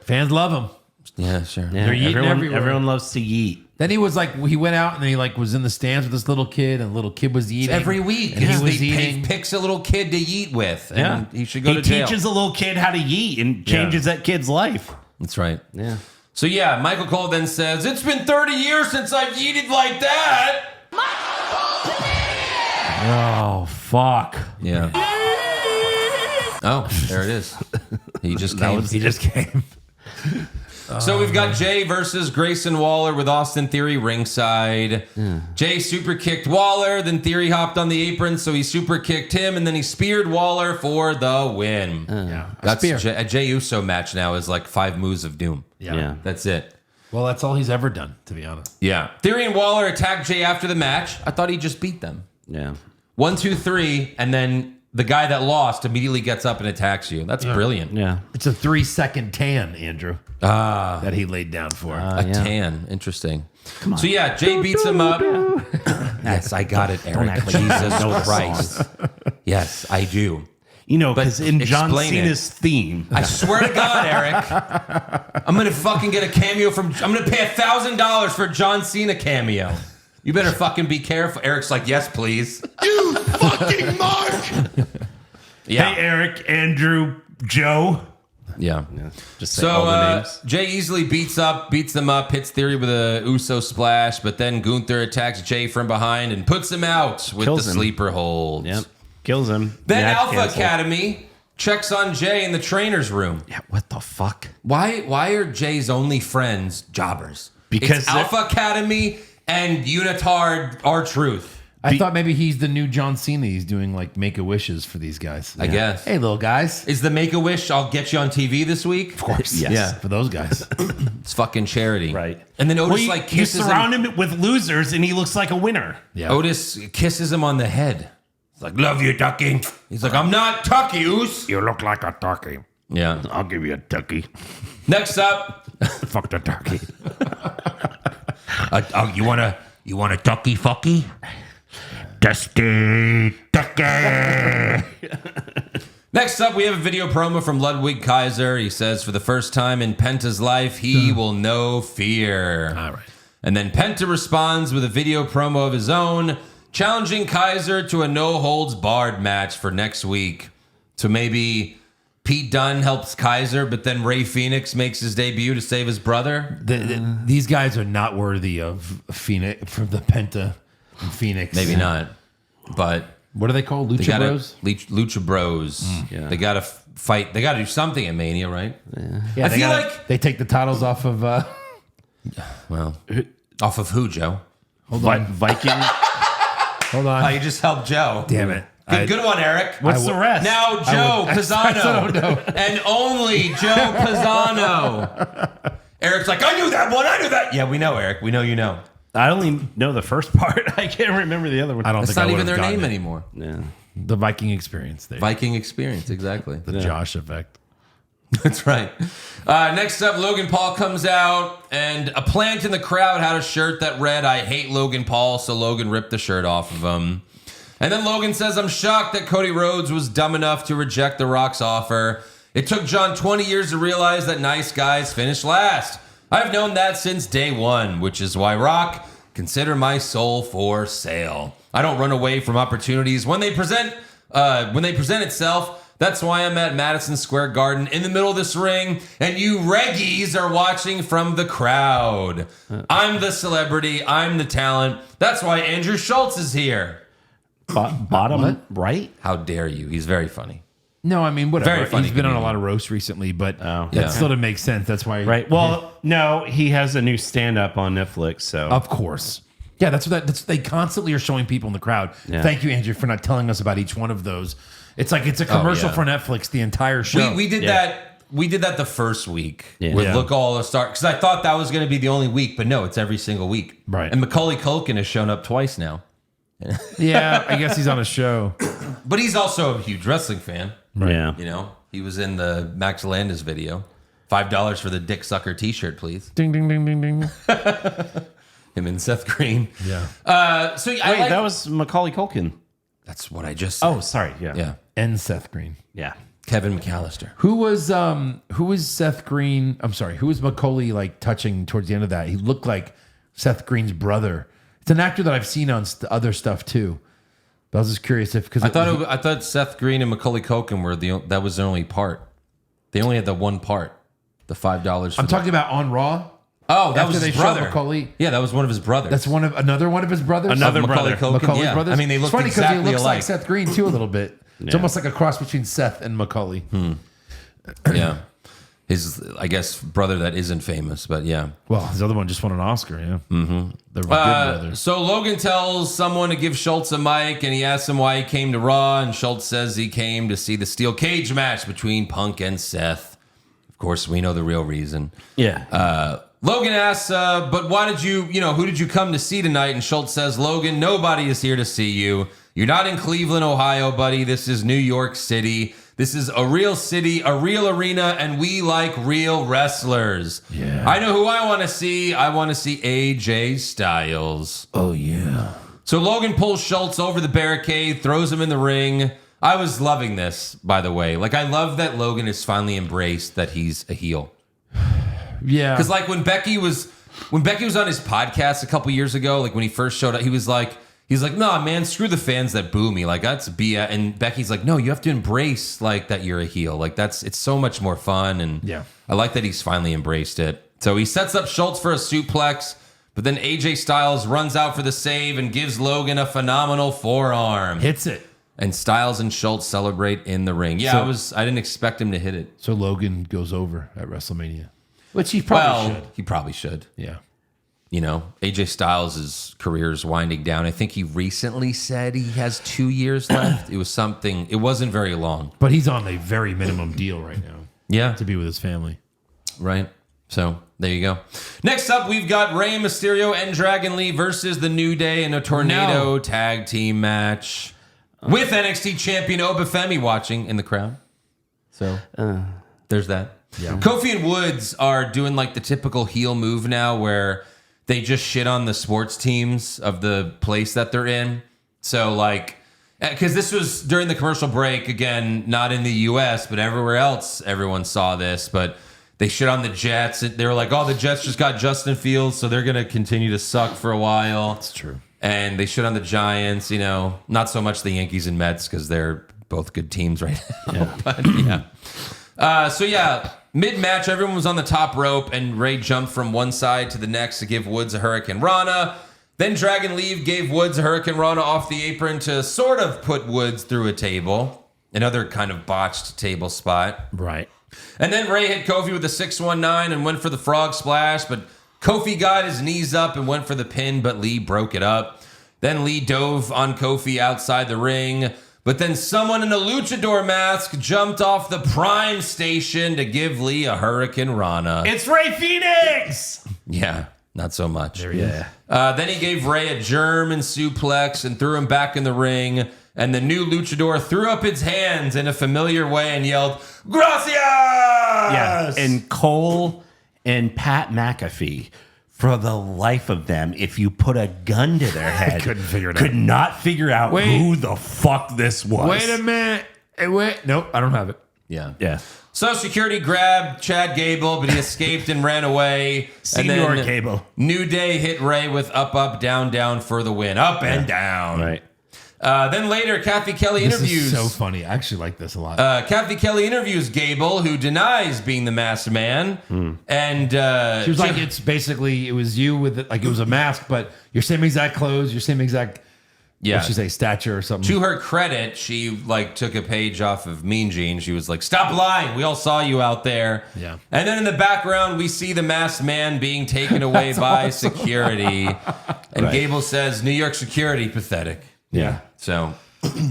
Fans love him. Yeah, sure. Yeah, They're eating everywhere. everyone loves to eat. Then he was like, he went out and then he like was in the stands with this little kid, and the little kid was eating Every week, And he was he eating. picks a little kid to eat with, and Yeah. he should go He to jail. teaches a little kid how to eat and changes that kid's life. That's right. Yeah. So yeah, Michael Cole then says, "It's been 30 years since I've eaten like that." Oh, fuck. Yeah. Oh, there it is. He just came. He just came. So we've got Jay versus Grayson Waller with Austin Theory ringside. Jay super kicked Waller, then Theory hopped on the apron, so he super kicked him, and then he speared Waller for the win. Yeah. That's spear. a Jey Uso match now is like 5 moves of doom. Yeah. That's it. Well, that's all he's ever done, to be honest. Yeah. Theory and Waller attacked Jay after the match. I thought he just beat them. Yeah. 1, 2, 3, and then the guy that lost immediately gets up and attacks you. That's brilliant. Yeah. It's a 3-second tan, Andrew, that he laid down for. A tan. Interesting. So yeah, Jay beats him up. Yes, I got it, Eric. act like you Jesus don't know the Christ. Yes, I do. You know, But because in John explain it. Cena's theme, I swear to God, Eric, I'm gonna fucking get a cameo from. I'm gonna pay $1,000 for a John Cena cameo. You better fucking be careful. Eric's like, yes, please. You fucking mark! Yeah, hey, Eric, Andrew, Joe. yeah. Just say So all the names. Jay easily beats them up, hits Theory with a Uso splash, but then Gunther attacks Jay from behind and puts him out with Kills the him. sleeper hold. Yep. Kills him. Then Match Alpha canceled. Academy checks on Jay in the trainer's room. Yeah, what the fuck? Why are Jay's only friends jobbers? Because it's they're- Alpha Academy and Unitard R-Truth. I thought maybe he's the new John Cena. He's doing like Make-A-Wishes for these guys. I guess. Hey, little guys. Is the Make-A-Wish, I'll get you on TV this week? Of course. Yes. Yeah. For those guys. It's fucking charity. Right. And then Otis Well, like you kisses surround him. him with losers, and he looks like a winner. Yeah. Otis kisses him on the head. He's like, love you, Ducky. He's like, I'm not Tucky, Oos. You look like a turkey. Yeah. I'll give you a turkey. Next up, Fuck the turkey. you want a Ducky fucky? Dusty turkey. Next up, we have a video promo from Ludwig Kaiser. He says, for the first time in Penta's life, he will know fear. All right. And then Penta responds with a video promo of his own, challenging Kaiser to a no-holds-barred match for next week. So maybe Pete Dunne helps Kaiser, but then Ray Phoenix makes his debut to save his brother? These guys are not worthy of Phoenix, from the Penta and Phoenix. Maybe not. But What are they called? they Lucha gotta, Bros? Lucha Bros. Yeah. They got to fight. They got to do something at Mania, right? Yeah, I they feel gotta- like- they take the titles off of. Well, off of who, Joe? Viking. Hold on. Oh, you just helped Joe. Damn it. Good one, Eric. What's the rest? Now Joe Pisano. I don't know. And only Joe Pisano. Eric's like, I knew that one. I knew that. Yeah, we know, Eric. We know you know. I only know the first part. I can't remember the other one. I don't It's think I not even would've their gotten name it. anymore. Yeah. The Viking experience there. Viking experience, exactly. The Josh effect. That's right. Next up, Logan Paul comes out, and a plant in the crowd had a shirt that read, I hate Logan Paul, so Logan ripped the shirt off of him. And then Logan says, I'm shocked that Cody Rhodes was dumb enough to reject The Rock's offer. It took John 20 years to realize that nice guys finish last. I've known that since day one, which is why, Rock, consider my soul for sale. I don't run away from opportunities when they present itself. That's why I'm at Madison Square Garden in the middle of this ring, and you reggies are watching from the crowd. I'm the celebrity. I'm the talent. That's why Andrew Schultz is here. Bottom right? How dare you? He's very funny. No, I mean, whatever. Very funny He's been on a comedian. lot of roasts recently, but Oh. that Yeah. still doesn't make sense. That's why. Right. Well, no, he has a new stand-up on Netflix, so Of course. Yeah, that's they constantly are showing people in the crowd. Yeah. Thank you, Andrew, for not telling us about each one of those. It's like it's a commercial yeah. for Netflix, the entire show. We did Yeah. that. We did that the first week Yeah. with Yeah. Look All the Stars, because I thought that was going to be the only week, but no, it's every single week. Right. And Macaulay Culkin has shown up twice now, Yeah, I guess he's on a show. but he's also a huge wrestling fan. yeah. You know, he was in the Max Landis video. $5 for the Dick Sucker T-shirt, please. Ding, ding, ding, ding, ding. Him and Seth Green. Yeah. So Wait, I like, that was Macaulay Culkin. that's what I just said. Oh, sorry. Yeah. yeah. And Seth Green. Yeah. Kevin McAllister. Who was Seth Green? I'm sorry. Who was Macaulay like touching towards the end of that? He looked like Seth Green's brother. It's an actor that I've seen on other stuff too. But I was just curious if because I thought Seth Green and Macaulay Culkin were that was their only part. They only had the one part. The $5. I'm talking about on Raw. Oh, that after was they his showed brother. Macaulay. Yeah, that was one of his brothers. That's another one of his brothers. Another Macaulay brother. Culkin. Macaulay's Yeah. brothers. I mean, they It's look funny because exactly he looks alike. like Seth Green too a little bit. It's almost like a cross between Seth and Macaulay. Yeah. His, I guess, brother that isn't famous, but yeah. Well, his other one just won an Oscar. Yeah, mm-hmm. They're good brothers. So Logan tells someone to give Schultz a mic, and he asks him why he came to Raw, and Schultz says he came to see the steel cage match between Punk and Seth. Of course, we know the real reason. Yeah. Logan asks, but why did who did you come to see tonight? And Schultz says, Logan, nobody is here to see you. You're not in Cleveland, Ohio, buddy. This is New York City. This is a real city, a real arena, and we like real wrestlers. Yeah. I know who I want to see. I want to see AJ Styles. Oh yeah. So Logan pulls Schultz over the barricade, throws him in the ring. I was loving this, by the way. Like, I love that Logan has finally embraced that he's a heel. Yeah. Because like when Becky was on his podcast a couple years ago, like when he first showed up, he's like, nah, man, screw the fans that boo me. Like that's BS. And Becky's like, no, you have to embrace like that you're a heel. Like it's so much more fun. And Yeah. I like that he's finally embraced it. So he sets up Schultz for a suplex, but then AJ Styles runs out for the save and gives Logan a phenomenal forearm. hits it. And Styles and Schultz celebrate in the ring. Yeah, I didn't expect him to hit it. So Logan goes over at WrestleMania, which he probably should. He probably should. Yeah. You know, AJ Styles' career is winding down. I think he recently said he has 2 years left. It wasn't very long. But he's on a very minimum deal right now Yeah. to be with his family. Right. So there you go. Next up, we've got Rey Mysterio and Dragon Lee versus the New Day in a tornado tag team match with NXT champion Obafemi watching in the crowd. So there's that. Yeah. Kofi and Woods are doing like the typical heel move now where they just shit on the sports teams of the place that they're in. So like, because this was during the commercial break, again, not in the US, but everywhere else, everyone saw this, but they shit on the Jets. They were like, oh, the Jets just got Justin Fields, so they're going to continue to suck for a while. That's true. And they shit on the Giants, not so much the Yankees and Mets because they're both good teams right now. Yeah. But yeah. Mid-match, everyone was on the top rope, and Ray jumped from one side to the next to give Woods a Hurricane Rana. Then Dragon Lee gave Woods a Hurricane Rana off the apron to sort of put Woods through a table. Another kind of botched table spot. Right. And then Ray hit Kofi with a 619 and went for the frog splash, but Kofi got his knees up and went for the pin, but Lee broke it up. Then Lee dove on Kofi outside the ring. But then someone in a luchador mask jumped off the Prime station to give Lee a Hurricane Rana. It's Ray Phoenix. Yeah, not so much. Yeah. Then he gave Ray a German suplex and threw him back in the ring. And the new luchador threw up its hands in a familiar way and yelled, "Gracias!" Yeah, and Cole and Pat McAfee, for the life of them, if you put a gun to their head, could not figure out who the fuck this was. Wait a minute. Hey, wait. Nope, I don't have it. Yeah. So security grabbed Chad Gable, but he escaped and ran away. Senior and then Gable. New Day hit Ray with up, up, down, down for the win. Up and down. Right. Then later, Kathy Kelly This interviews. is so funny. I actually like this a lot. Kathy Kelly interviews Gable, who denies being the masked man, and She was like, it's basically, it was you with it, like it was a mask, but your same exact clothes, your same exact, what'd she say, stature or something. To her credit, she like took a page off of Mean Gene. She was like, "Stop lying. We all saw you out there." Yeah. And then in the background, we see the masked man being taken away by security, and Gable says, "New York security, pathetic." Yeah. So,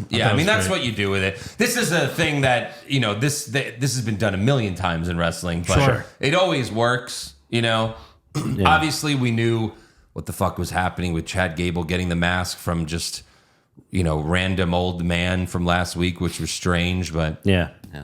yeah, I mean, that's what you do with it. This is a thing that, you know, this has been done a million times in wrestling, but it always works, you know. Obviously, we knew what the fuck was happening with Chad Gable getting the mask from just, you know, random old man from last week, which was strange, but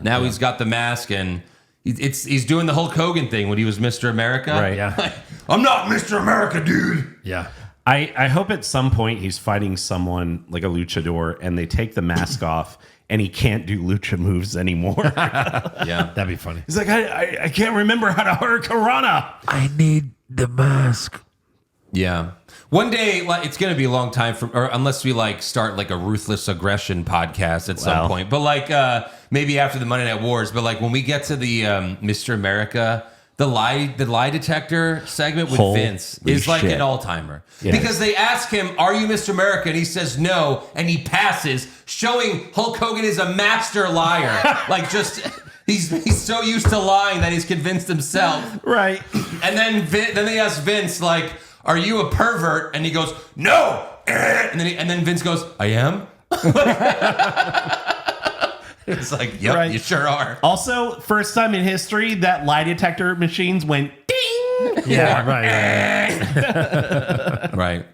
now he's got the mask and he's doing the Hulk Hogan thing when he was Mr. America. Right. Yeah. I'm not Mr. America, dude. Yeah. I hope at some point he's fighting someone like a luchador and they take the mask off and he can't do lucha moves anymore. Yeah. That'd be funny. He's like, I can't remember how to Hurricane Rana. I need the mask. Yeah. One day, like, it's going to be a long time from, or unless we like start like a ruthless aggression podcast at some point. But like maybe after the Monday Night Wars. But like when we get to the Mr. America, the lie detector segment with Vince is like an all timer because they ask him, "Are you Mr. America?" and he says no, and he passes, showing Hulk Hogan is a master liar. Like just. He's so used to lying that he's convinced himself. Right. And then they ask Vince, like, "Are you a pervert?" And he goes, "No." And then Vince goes, "I am." It's like, "Yep, you sure are." Also, first time in history that lie detector machines went ding. Yeah, right. Right.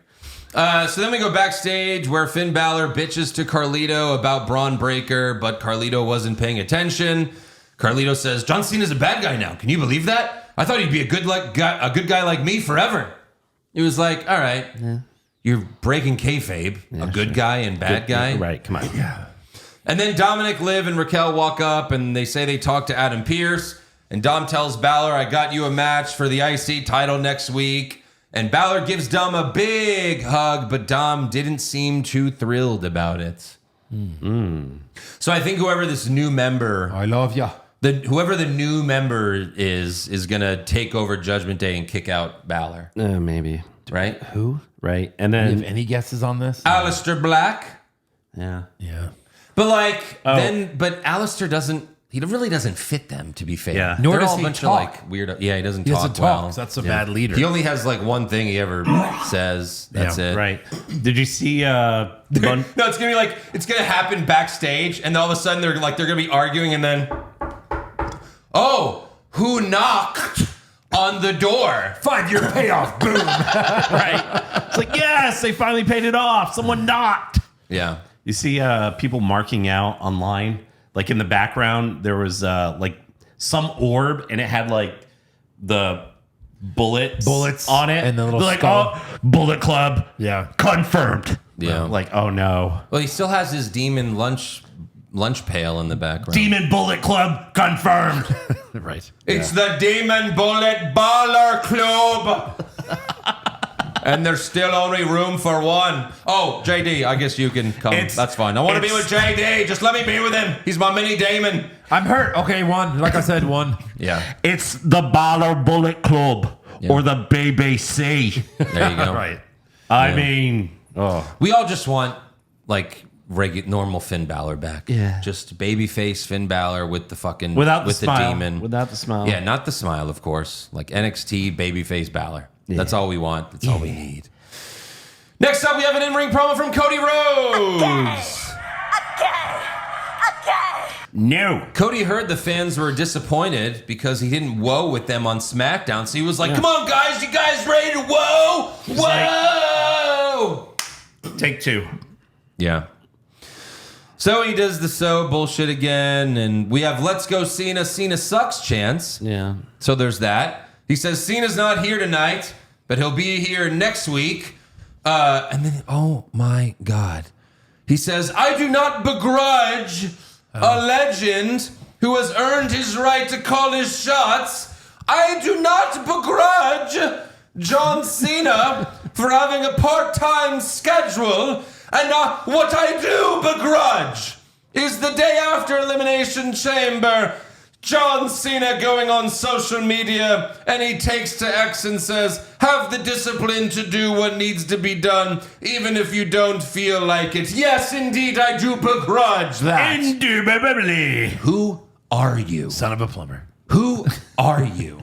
So then we go backstage where Finn Balor bitches to Carlito about Braun Breaker, but Carlito wasn't paying attention. Carlito says, "John Cena's a bad guy now. Can you believe that? I thought he'd be a good guy like me forever." He was like, "All right, you're breaking kayfabe, a good guy and bad guy." Right, come on. Yeah. And then Dominic, Liv, and Raquel walk up and they say they talked to Adam Pearce. And Dom tells Balor, "I got you a match for the IC title next week." And Balor gives Dom a big hug, but Dom didn't seem too thrilled about it. So I think whoever this new member, I love ya. whoever the new member is going to take over Judgment Day and kick out Balor, Maybe. right? Who? Right. And You have then, any guesses on this? Aleister Black. yeah. Yeah. But like, but Aleister he really doesn't fit them, to be fair. Yeah. Nor They're does all a he bunch talk. of like weird. Yeah, he doesn't He talk doesn't well. talk. So that's a bad leader. He only has like one thing he ever says. That's it. Right. Did you see No, it's gonna be like it's gonna happen backstage, and all of a sudden they're gonna be arguing, and then, "Oh, who knocked on the door?" 5-year payoff. Boom. right? It's like, yes, they finally paid it off. Someone knocked. Yeah. You see people marking out online, like in the background, there was like some orb and it had like the bullets on it. and the little They're like, skull. "Oh, Bullet Club. Yeah. Confirmed." Yeah. Like, oh no. Well, he still has his demon lunch pail in the background. Demon Bullet Club confirmed. Right. It's the Demon Bullet Baller Club. And there's still only room for one. Oh, JD, I guess you can come. That's fine. I want to be with JD. Just let me be with him. He's my mini Damon. I'm hurt. Okay, one. Like I said, one. Yeah. It's the Baller Bullet Club or the BBC. There you go. Right. I mean, We all just want like normal Finn Balor back. Yeah. Just babyface Finn Balor with the fucking without the with smile. the demon. Without the smile. Yeah, not the smile, of course. Like NXT babyface Balor. That's all we want. That's all we need. Next up, we have an in-ring promo from Cody Rhodes. No. Cody heard the fans were disappointed because he didn't whoa with them on SmackDown. So he was like, come on, guys. You guys ready to whoa? Whoa! Take two. Yeah. So he does the so bullshit again. And we have Let's Go Cena. Cena sucks chance. Yeah. So there's that. He says Cena's not here tonight, but he'll be here next week. And then, oh my God. He says, I do not begrudge a legend who has earned his right to call his shots. I do not begrudge John Cena for having a part-time schedule. And what I do begrudge is the day after Elimination Chamber, John Cena going on social media, and he takes to X and says, have the discipline to do what needs to be done, even if you don't feel like it. Yes, indeed, I do begrudge that. Indubitably. Who are you? Son of a plumber. Who are you?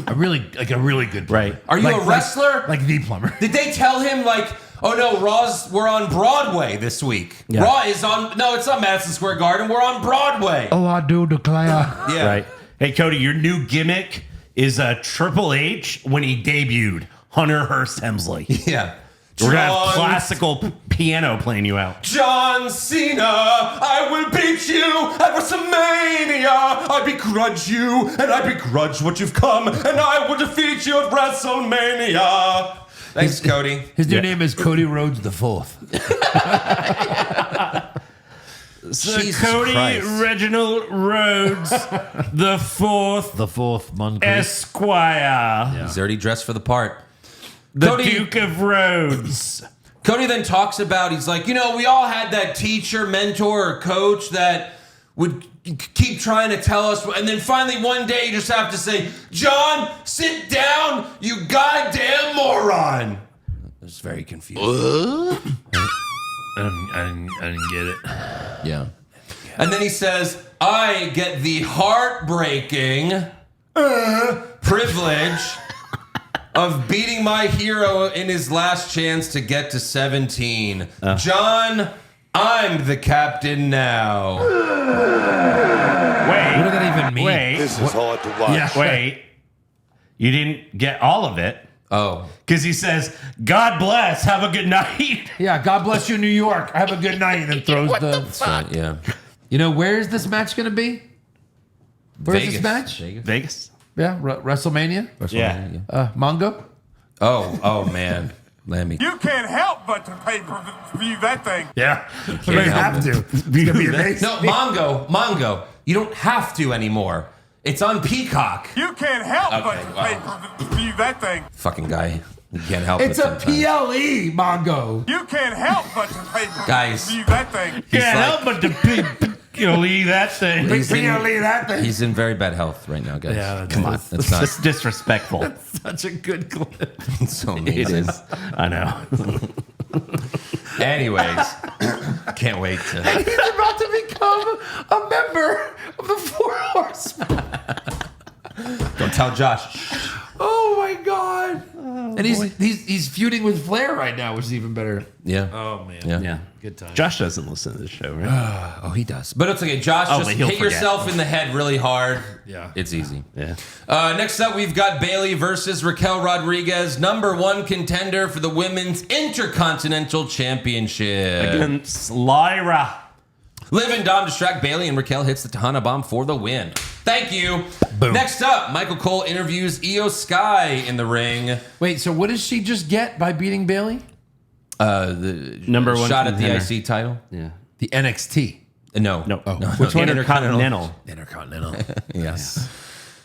A really good plumber. Right. Are you a wrestler? Like the plumber. Did they tell him, like, oh no, we're on Broadway this week. Yeah. Raw is on, no, it's not Madison Square Garden, we're on Broadway. Oh, I do declare. Yeah. Right. Hey, Cody, your new gimmick is Triple H when he debuted Hunter Hearst Helmsley. Yeah. We're going to have classical piano playing you out. John Cena, I will beat you at WrestleMania. I begrudge you, and I begrudge what you've come, and I will defeat you at WrestleMania. Thanks, Cody. His new name is Cody Rhodes the Fourth. So Jesus Cody Christ. Reginald Rhodes, the fourth The Fourth Monk. Esquire, He's already dressed for the part. the Cody- Duke of Rhodes. Cody then talks about, he's like, you know, we all had that teacher, mentor, or coach that would keep trying to tell us, and then finally one day you just have to say, John, sit down, you goddamn moron. I was very confused. I didn't get it. Yeah. And then he says, I get the heartbreaking privilege of beating my hero in his last chance to get to 17. John, I'm the captain now. What does that even mean? Wait, This is hard to watch. Yeah. wait. You didn't get all of it. Oh. Because he says, God bless, have a good night. Yeah, God bless you, New York. Have a good night. And then throws the. Right, yeah. You know, where is this match going to be? Where's Vegas. this match? Vegas? Yeah, WrestleMania? Yeah. Mongo? Oh, man. Lemmy. You can't help but to pay-per-view that thing. Yeah. Can't We help have it. to. It's going to be amazing. No, Mongo. You don't have to anymore. It's on Peacock. You can't help but Okay, to wow. pay-per-view that thing. Fucking guy. You can't help It's it a sometimes. PLE, Mongo. You can't help but to Guys. pay-per-view that thing. He's Can't like- help but to leave that thing. He's in- PLE, that thing. He's in very bad health right now, guys. Yeah, that's Come on. it. That's not It's disrespectful. Such a good clip. so It amazing. is. I know. Anyways, can't wait to. He's about to become a member of the Four Horsemen. Don't tell Josh. Oh my god! And he's feuding with Flair right now, which is even better. Yeah. Oh man, Yeah. Yeah. good time. Josh doesn't listen to this show, right? Oh, he does. But it's okay. Josh, Oh, just but he'll hit forget. yourself in the head really hard. Yeah. It's easy. Yeah. Next up, we've got Bayley versus Raquel Rodriguez, #1 contender for the Women's Intercontinental Championship. Against Lyra. Liv and Dom distract Bayley, and Raquel hits the Tahana Bomb for the win. Thank you. Boom. Next up, Michael Cole interviews Io Sky in the ring. Wait, so what does she just get by beating Bayley? The #1 shot at the contender. IC title. Yeah. The NXT No. No. Which one? Intercontinental. Intercontinental. Yes.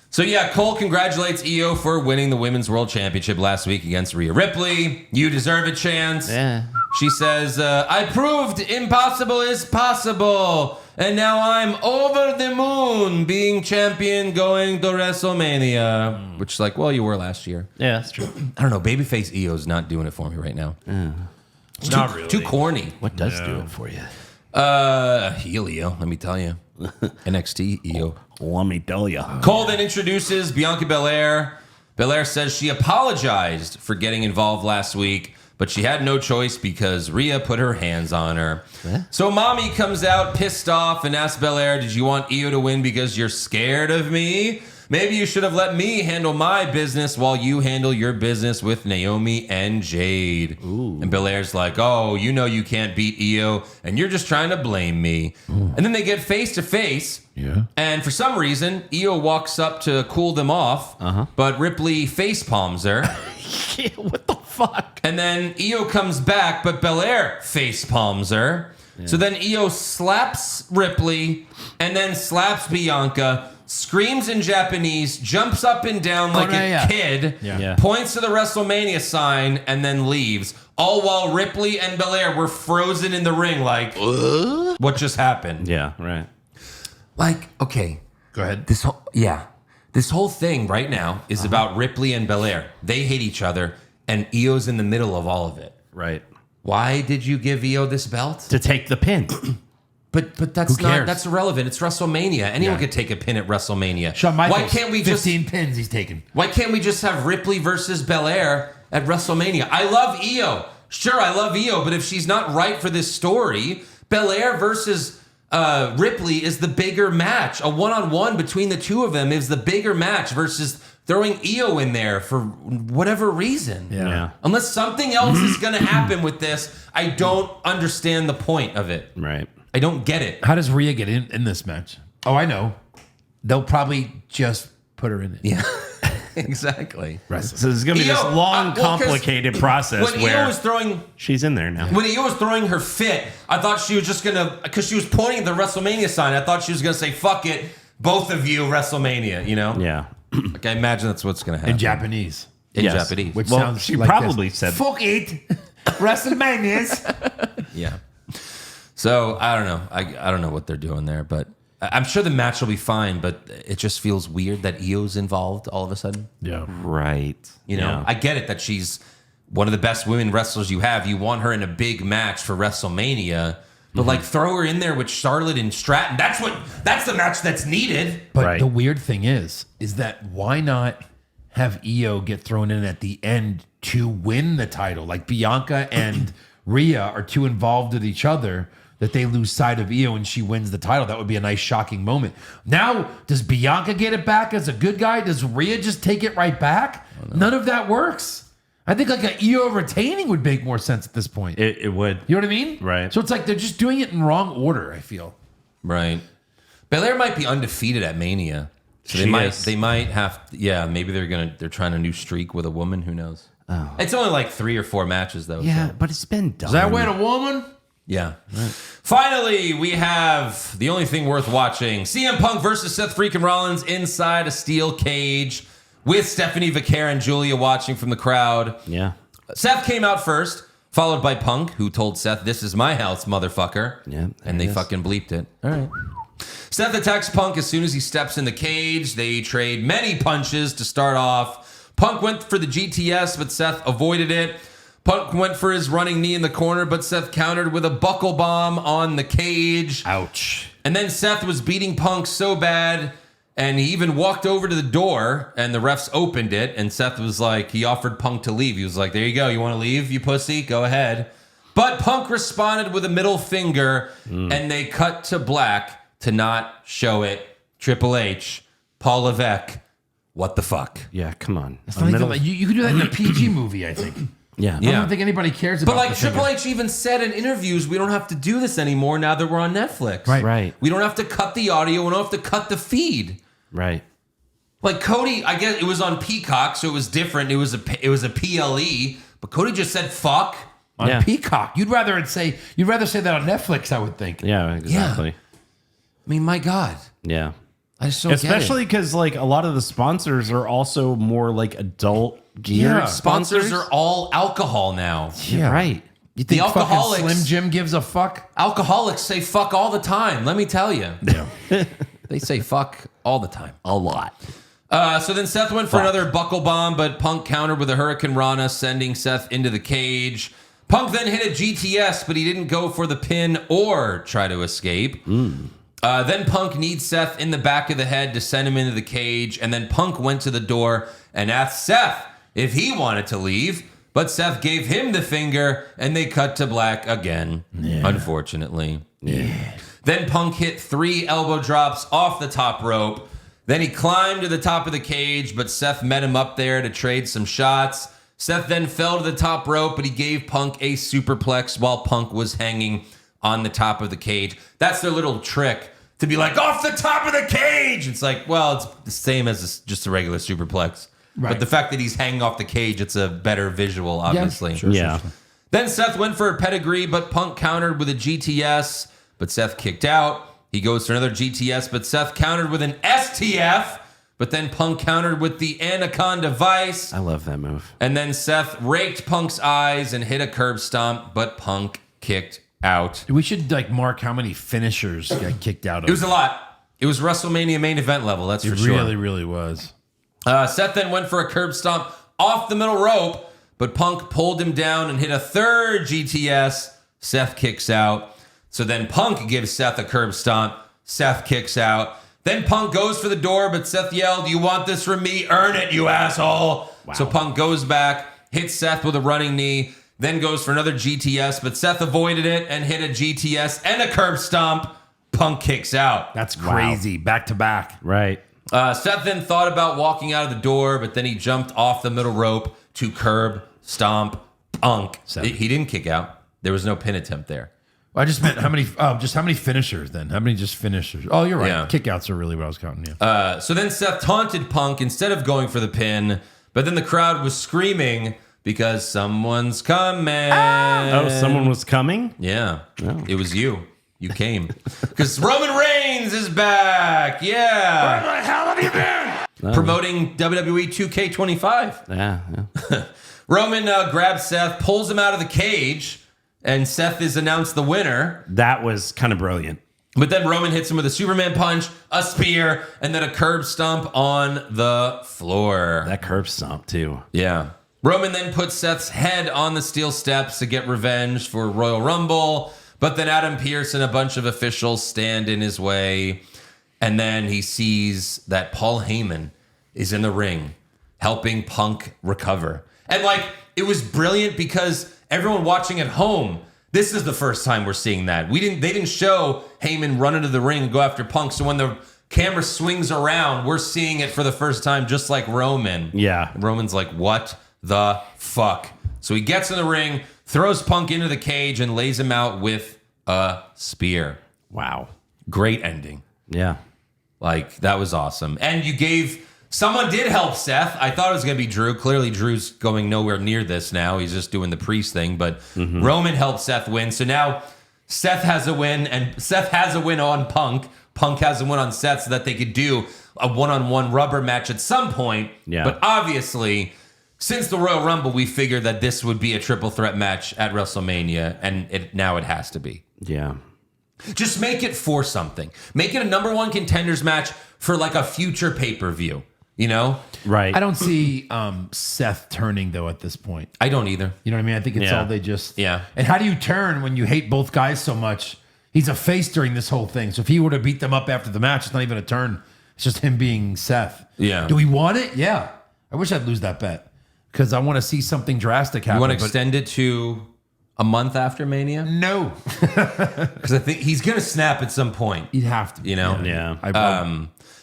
So yeah, Cole congratulates Io for winning the Women's World Championship last week against Rhea Ripley. You deserve a chance. Yeah. She says, I proved impossible is possible. And now I'm over the moon being champion going to WrestleMania. Which, like, well, you were last year. Yeah, that's true. I don't know. Babyface Io's not doing it for me right now. It's Not too, really. too corny. What does do it for you? Heel Io, let me tell you. NXT Io. Let me tell you. Cole then introduces Bianca Belair. Belair says she apologized for getting involved last week, but she had no choice because Rhea put her hands on her. So Mommy comes out pissed off and asks Belair, did you want Io to win because you're scared of me? Maybe you should have let me handle my business while you handle your business with Naomi and Jade. And Belair's like, oh, you know you can't beat Io, and you're just trying to blame me. And then they get face to face. Yeah. And for some reason, Io walks up to cool them off, but Ripley face palms her. What the fuck? And then Io comes back, but Belair face palms her. So then Io slaps Ripley and then slaps Bianca, screams in Japanese, jumps up and down like a kid, points to the WrestleMania sign, and then leaves. All while Ripley and Belair were frozen in the ring like, what just happened? Yeah, right. Like, okay. Go ahead. This whole thing right now is about Ripley and Belair. They hate each other, and Io's in the middle of all of it. Right. Why did you give Io this belt? To take the pin. But that's Who cares? that's irrelevant. It's WrestleMania. Anyone could take a pin at WrestleMania. Shawn Michaels, Why can't we 15 pins he's taken. Why can't we just have Ripley versus Belair at WrestleMania? I love Io. Sure, I love Io, but if she's not right for this story, Belair versus Ripley is the bigger match. A one-on-one between the two of them is the bigger match versus throwing Io in there for whatever reason. Yeah. Unless something else is going to happen with this, I don't understand the point of it. Right. I don't get it. How does Rhea get in this match? Oh, I know. They'll probably just put her in it. Yeah, exactly. So there's going to be this Io, long, 'cause complicated process When where Io was throwing, she's in there now. when Io was throwing her fit, I thought she was just gonna, because she was pointing at the WrestleMania sign. I thought she was gonna say, "Fuck it, both of you, WrestleMania." You know? Yeah. Like, I imagine that's what's gonna happen In Japanese. In Yes. Japanese. Which Well, sounds she like probably this. said- Fuck it. WrestleManias. Yeah. So I don't know. I don't know what they're doing there, but I'm sure the match will be fine. But it just feels weird that Io's involved all of a sudden. Yeah. Right. You know, Yeah. I get it that she's one of the best women wrestlers you have. You want her in a big match for WrestleMania, but like throw her in there with Charlotte and Stratton. That's the match that's needed. But Right. the weird thing is that why not have Io get thrown in at the end to win the title? Like Bianca and Rhea are too involved with each other that they lose sight of Io and she wins the title. That would be a nice, shocking moment. Now, does Bianca get it back as a good guy? Does Rhea just take it right back? None of that works. I think like a Io retaining would make more sense at this point. It would. You know what I mean? Right. So it's like they're just doing it in wrong order, I feel. Right. Belair might be undefeated at Mania. So She is. they might have, maybe they're trying a new streak with a woman. Who knows? Oh. It's only like 3 or 4 matches though. Yeah, so. but it's been done. Is that with a woman? Yeah. Finally, we have the only thing worth watching. CM Punk versus Seth freaking Rollins inside a steel cage with Stephanie Vaquer and Julia watching from the crowd. Yeah. Seth came out first, followed by Punk, who told Seth, "This is my house, motherfucker." Yeah, And they fucking bleeped it. All right. Seth attacks Punk as soon as he steps in the cage. They trade many punches to start off. Punk went for the GTS, but Seth avoided it. Punk went for his running knee in the corner, but Seth countered with a buckle bomb on the cage. Ouch. And then Seth was beating Punk so bad, and he even walked over to the door, and the refs opened it, and Seth was like, he offered Punk to leave. He was like, there you go. You want to leave, you pussy? Go ahead. But Punk responded with a middle finger, and they cut to black to not show it. Triple H, Paul Levesque, what the fuck? Yeah, come on. It's not even like, you could do that in a PG movie, I think. Yeah. I don't think anybody cares about But like the Triple finger. H even said in interviews, we don't have to do this anymore now that we're on Netflix. Right. Right. We don't have to cut the audio. We don't have to cut the feed. Right. Like Cody, I guess it was on Peacock, so it was different. It was a PLE, but Cody just said fuck. On Yeah. Peacock. You'd rather say that on Netflix, I would think. Yeah, exactly. I mean, my God, Yeah. I just don't Especially get it. because like a lot of the sponsors are also more like adult gear Yeah. Sponsors are all alcohol now. Yeah, right. You think The fucking alcoholics- Slim Jim gives a fuck? Alcoholics say fuck all the time. Let me tell you. Yeah. They say fuck all the time. A lot. So then Seth went for another buckle bomb, but Punk countered with a Hurricane Rana, sending Seth into the cage. Punk then hit a GTS, but he didn't go for the pin or try to escape. Then Punk kneed Seth in the back of the head to send him into the cage, and then Punk went to the door and asked Seth if he wanted to leave. but Seth gave him the finger, and they cut to black again, unfortunately. Yeah. Then Punk hit 3 elbow drops off the top rope. Then he climbed to the top of the cage, but Seth met him up there to trade some shots. Seth then fell to the top rope, but he gave Punk a superplex while Punk was hanging on the top of the cage. That's their little trick, to be like, off the top of the cage. It's like, well, it's the same as just a regular superplex. Right. But the fact that he's hanging off the cage, it's a better visual, obviously. Sure. Then Seth went for a pedigree, but Punk countered with a GTS, but Seth kicked out. He goes for another GTS, but Seth countered with an STF. But then Punk countered with the Anaconda Vice. I love that move. And then Seth raked Punk's eyes and hit a curb stomp, but Punk kicked out. We should mark how many finishers got kicked out of. It was a lot. It was WrestleMania main event level, that's for sure. It really, really was. Seth then went for a curb stomp off the middle rope, but Punk pulled him down and hit a third GTS. Seth kicks out. So then Punk gives Seth a curb stomp. Seth kicks out. Then Punk goes for the door, but Seth yelled, "You want this from me? Earn it, you asshole." Wow. So Punk goes back, hits Seth with a running knee, then goes for another GTS, but Seth avoided it and hit a GTS and a curb stomp. Punk kicks out. That's crazy. Wow. Back to back. Right. Seth then thought about walking out of the door, but then he jumped off the middle rope to curb stomp Punk. He didn't kick out. There was no pin attempt there. I just meant how many finishers then? How many just finishers? Oh, you're right. Yeah. Kickouts are really what I was counting. Yeah. So then Seth taunted Punk instead of going for the pin, but then the crowd was screaming because someone's coming. Oh, someone was coming? Yeah. Oh. It was you. You came. Because Roman Reigns is back. Yeah. Where the hell have you been? Promoting WWE 2K25. Yeah. Roman grabs Seth, pulls him out of the cage, and Seth is announced the winner. That was kind of brilliant. But then Roman hits him with a Superman punch, a spear, and then a curb stomp on the floor. That curb stomp, too. Yeah. Roman then puts Seth's head on the steel steps to get revenge for Royal Rumble. But then Adam Pearce and a bunch of officials stand in his way. And then he sees that Paul Heyman is in the ring helping Punk recover. And it was brilliant because everyone watching at home, this is the first time we're seeing that. They didn't show Heyman run into the ring and go after Punk. So when the camera swings around, we're seeing it for the first time, just like Roman. Yeah. And Roman's like, what the fuck? So he gets in the ring, throws Punk into the cage, and lays him out with a spear. Wow. Great ending. Yeah. That was awesome. And someone did help Seth. I thought it was going to be Drew. Clearly, Drew's going nowhere near this now. He's just doing the priest thing. But Roman helped Seth win. So now Seth has a win, and Seth has a win on Punk. Punk has a win on Seth, so that they could do a one-on-one rubber match at some point. Yeah. But obviously, since the Royal Rumble, we figured that this would be a triple threat match at WrestleMania, and now it has to be. Yeah. Just make it for something. Make it a number one contenders match for a future pay-per-view. You know? Right. I don't see Seth turning, though, at this point. I don't either. You know what I mean? I think it's all they just... Yeah. And how do you turn when you hate both guys so much? He's a face during this whole thing. So if he were to beat them up after the match, it's not even a turn. It's just him being Seth. Yeah. Do we want it? Yeah. I wish I'd lose that bet because I want to see something drastic happen. You want to extend it to a month after Mania? No. Because I think he's going to snap at some point. You'd have to. You know? Yeah.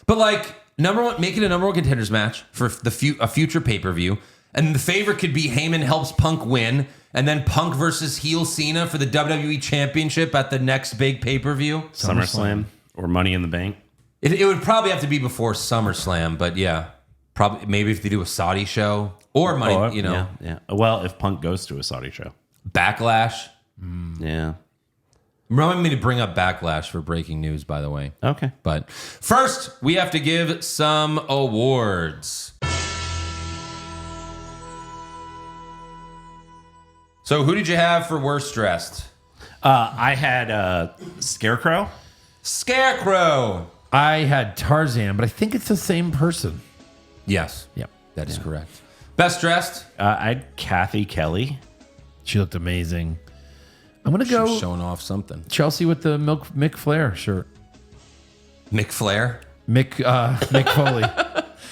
But number one, make it a number one contenders match for a future pay-per-view. And the favorite could be Heyman helps Punk win. And then Punk versus heel Cena for the WWE Championship at the next big pay-per-view. SummerSlam or Money in the Bank. It would probably have to be before SummerSlam, but yeah. Probably maybe if they do a Saudi show or Money, Yeah. Well, if Punk goes to a Saudi show. Backlash. Yeah. Remind me to bring up Backlash for breaking news, by the way. Okay. But first, we have to give some awards. So who did you have for worst dressed? I had Scarecrow. Scarecrow. I had Tarzan, but I think it's the same person. Yes. Yep. That is correct. Best dressed? I had Kathy Kelly. She looked amazing. I'm going to She was go showing off something. Chelsea with the Mick Flair shirt. Mick Flair? Mick Foley.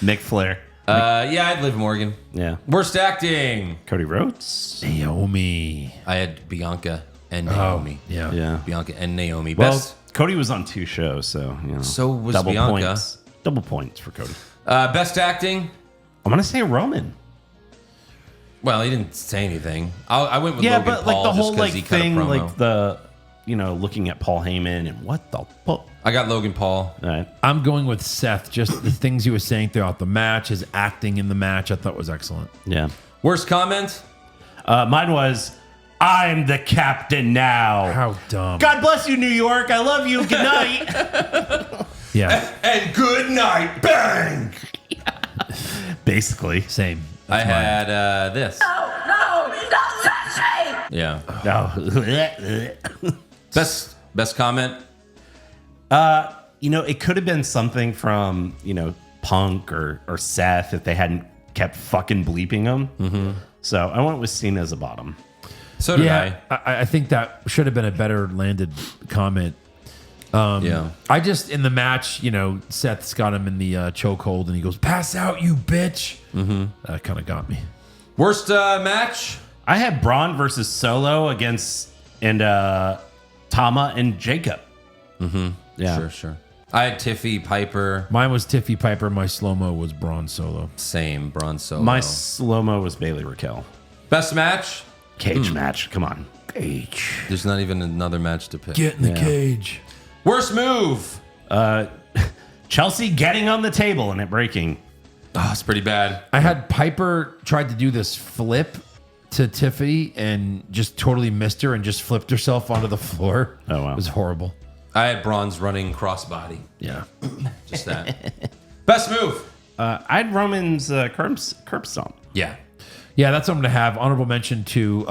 Mick Flair. Yeah, I'd Liv Morgan. Yeah. Worst acting. Cody Rhodes. Naomi. I had Bianca and Naomi. Yeah. Yeah. Bianca and Naomi. Well, Best. Cody was on 2 shows, so you know. So was double Bianca. points. Double points for Cody. Best acting. I'm gonna say Roman. Well, he didn't say anything. I went with Yeah, Logan but Paul like the whole just 'cause like he cut a thing, promo. like the looking at Paul Heyman and what the fuck. I got Logan Paul. All right. I'm going with Seth. Just the things he was saying throughout the match, his acting in the match, I thought was excellent. Yeah. Worst comment. Mine was, I'm the captain now. How dumb. God bless you, New York. I love you. Good night. Yeah. And good night. Bang. Basically. Same. I That's mine. had this. No, don't touch me! Yeah. No. Best comment. It could have been something from, Punk or Seth if they hadn't kept fucking bleeping them. Mm-hmm. So I went with Cena as a bottom. So did Yeah, I think that should have been a better landed comment. Yeah. I just, in the match, Seth's got him in the chokehold and he goes, pass out, you bitch. Mm-hmm. That kind of got me. Worst match. I had Braun versus Solo against Tama and Jacob. Mm-hmm. Yeah. Sure. I had Tiffy Piper. Mine was Tiffy Piper. My slow-mo was Braun Solo. Same. Braun Solo. My slow-mo was Bailey Raquel. Best match. Cage match. Come on. Cage. There's not even another match to pick. Get in the cage. Worst move. Chelsea getting on the table and it breaking. Oh, it's pretty bad. I had Piper tried to do this flip to Tiffy and just totally missed her and just flipped herself onto the floor. Oh, wow. It was horrible. I had Braun's running crossbody. Yeah. Just that. Best move. I had Roman's curb stomp. Yeah. Yeah, that's what I'm going to have. Honorable mention to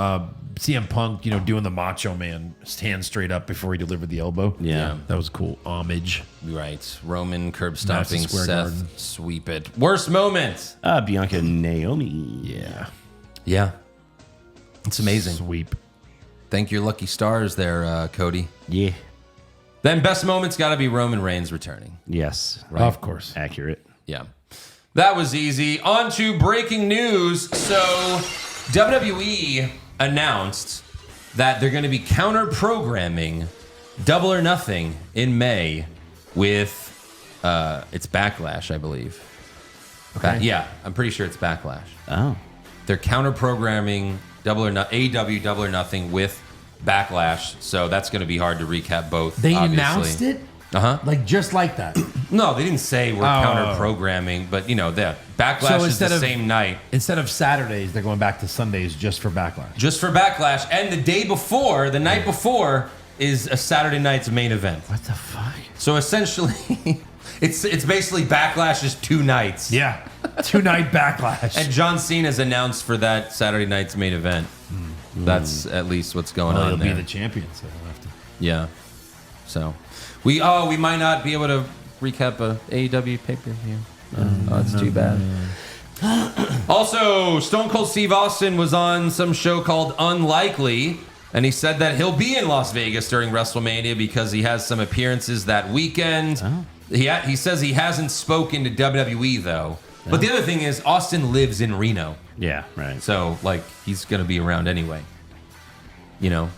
CM Punk, doing the Macho Man stand straight up before he delivered the elbow. Yeah. That was cool. Homage. Right. Roman curb stomping. Madison Square Seth Garden. sweep it. Worst moment. Bianca and Naomi. Yeah. Yeah. It's amazing. Sweep. Thank your lucky stars there, Cody. Yeah. Then best moment's got to be Roman Reigns returning. Yes. Of course. Accurate. Yeah. That was easy. On to breaking news. So, WWE announced that they're going to be counter programming Double or Nothing in May with it's Backlash, I believe. Okay. Yeah, I'm pretty sure it's Backlash. Oh. They're counter programming AEW Double or Nothing with Backlash, so that's going to be hard to recap both. They obviously. announced it? Uh-huh. Like, just like that. No, they didn't say we're counter programming, but the Backlash is the same night. Instead of Saturdays, they're going back to Sundays just for Backlash. Just for Backlash. And the day before, the night before, is a Saturday night's main event. What the fuck? So essentially, it's basically Backlash's 2 nights. Yeah. 2-night Backlash. And John Cena's announced for that Saturday night's main event. That's at least what's going on he'll there. be the champion, so he'll have to. Yeah. So we might not be able to recap a AEW pay-per-view. Oh, it's too bad. Also, Stone Cold Steve Austin was on some show called Unlikely, and he said that he'll be in Las Vegas during WrestleMania because he has some appearances that weekend. Oh. He says he hasn't spoken to WWE though. But the other thing is Austin lives in Reno. Yeah, right. So, he's going to be around anyway.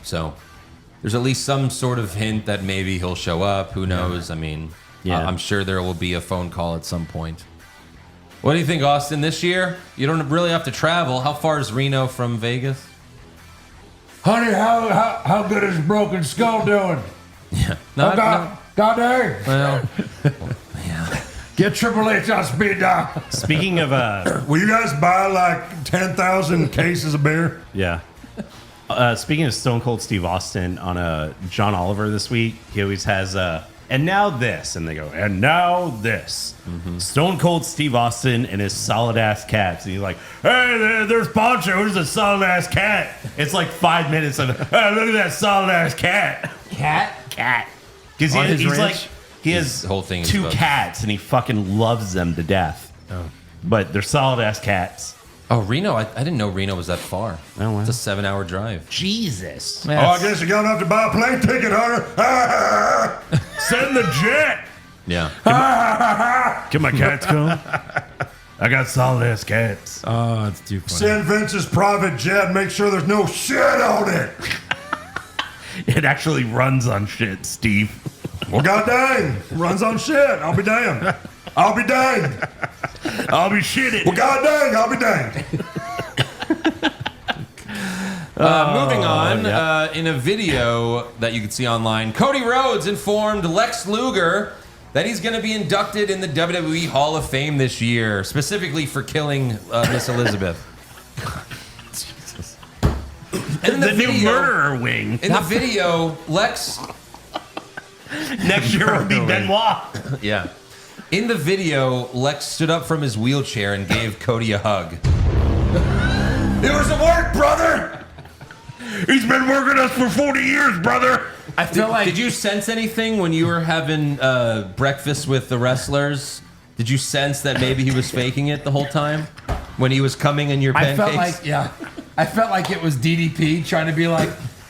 So there's at least some sort of hint that maybe he'll show up. Who knows? I mean, I'm sure there will be a phone call at some point. What do you think, Austin, this year? You don't really have to travel. How far is Reno from Vegas? Honey, how good is Broken Skull doing? Yeah. God dang. Well, Get Triple H on speed dial. Speaking of, Will you guys buy 10,000 cases of beer? yeah. Speaking of Stone Cold Steve Austin on John Oliver this week, he always has and now this, and they go, and now this. Mm-hmm. Stone Cold Steve Austin and his solid ass cats, and he's like, hey, there's Poncho, who's a solid ass cat? It's like 5 minutes of, hey, look at that solid ass cat. Cat. Because On his he's ranch? like, he has whole thing is 2 about- cats, and he fucking loves them to death. Oh. But they're solid ass cats. oh, Reno. I didn't know Reno was that far. Oh, wow. It's a 7-hour drive. Jesus. Oh, I guess you're gonna have to buy a plane ticket, Hunter. Send the jet. Yeah. Can my cats come? I got solid ass cats. Oh, it's too funny. Send Vince's private jet. Make sure there's no shit on it. It actually runs on shit, Steve. Well, goddamn, runs on shit. I'll be damned. I'll be danged. I'll be shitted. Well, goddamn, I'll be danged. Moving on, in a video that you can see online, Cody Rhodes informed Lex Luger that he's going to be inducted in the WWE Hall of Fame this year, specifically for killing Miss Elizabeth. And in the new murderer wing. In the video, Lex... Next year will be Benoit. Yeah. In the video, Lex stood up from his wheelchair and gave Cody a hug. It was a work, brother. He's been working us for 40 years, brother. I feel like... Did you sense anything when you were having breakfast with the wrestlers? Did you sense that maybe he was faking it the whole time? When he was coming in your pancakes? I felt like it was DDP trying to be like,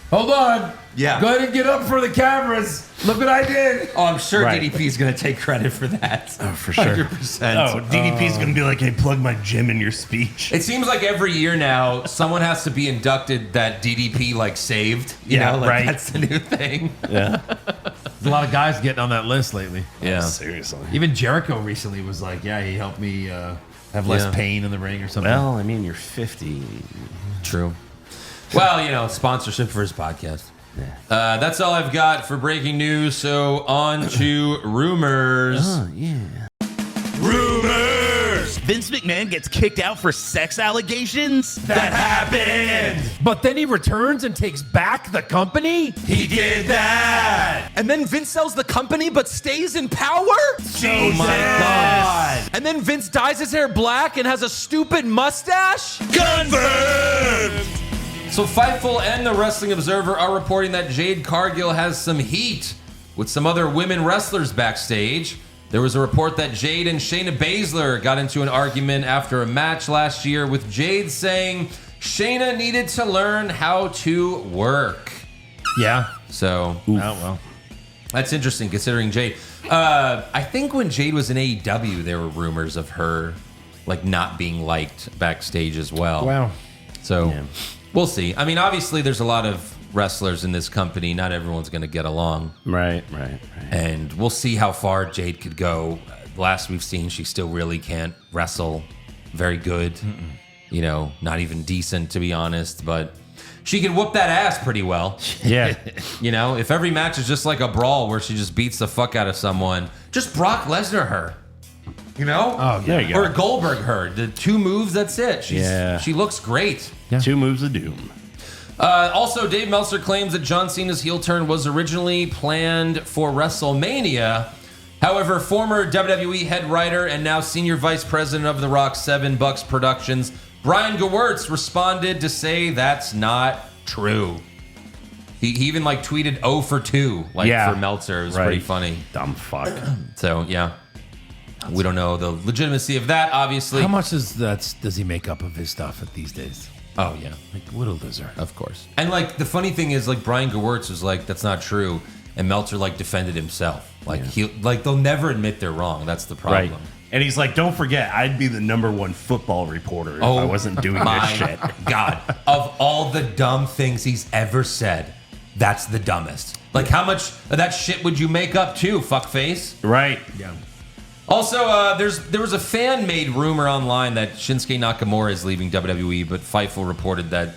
hold on. Yeah. Go ahead and get up for the cameras. Look what I did. Oh, I'm sure Right. DDP's going to take credit for that. Oh, for sure. 100%. Oh, DDP's going to be like, hey, plug my gym in your speech. It seems like every year now, someone has to be inducted that DDP like saved. You Yeah, know, like right. that's the new thing. Yeah. There's a lot of guys getting on that list lately. Yeah. Seriously. Even Jericho recently was like, yeah, he helped me have less Yeah. pain in the ring or something. Well, I mean, you're 50. True. Well, you know, sponsorship for his podcast. That's all I've got for breaking news. So on to rumors. Rumors. Vince McMahon gets kicked out for sex allegations? That happened. But then he returns and takes back the company? He did that. And then Vince sells the company but stays in power? Oh my God. And then Vince dyes his hair black and has a stupid mustache? Confirmed. So Fightful and the Wrestling Observer are reporting that Jade Cargill has some heat with some other women wrestlers backstage. There was a report that Jade and Shayna Baszler got into an argument after a match last year, with Jade saying Shayna needed to learn how to work. Yeah. So, Oh, well. that's interesting considering Jade. I think when Jade was in AEW, there were rumors of her like not being liked backstage as well. Wow. So we'll see. I mean, obviously, there's a lot of wrestlers in this company. Not everyone's going to get along. Right. And we'll see how far Jade could go. Last we've seen, she still really can't wrestle very good. You know, not even decent, to be honest. But she can whoop that ass pretty well. Yeah. You know, if every match is just like a brawl where she just beats the fuck out of someone, just Brock Lesnar her. You know? Oh, there you go. Or Goldberg her. The 2 moves, that's it. She looks great. 2 moves of doom. Also, Dave Meltzer claims that John Cena's heel turn was originally planned for WrestleMania. However, former WWE head writer and now senior vice president of The Rock's 7 Bucks Productions, Brian Gewirtz, responded to say that's not true. He even like tweeted 0 for 2 for Meltzer. It was pretty funny. Dumb fuck. So, yeah. We don't know the legitimacy of that, obviously. How much does he make up of his stuff these days? Oh, yeah. Like, what a loser. Of course. And like the funny thing is, like Brian Gewirtz was like, "That's not true," and Meltzer like defended himself. Like they'll never admit they're wrong. That's the problem. Right. And he's like, don't forget, I'd be the #1 football reporter if I wasn't doing this shit. God, of all the dumb things he's ever said, that's the dumbest. Like, how much of that shit would you make up too, fuckface? Right. Yeah. Also, there was a fan-made rumor online that Shinsuke Nakamura is leaving WWE, but Fightful reported that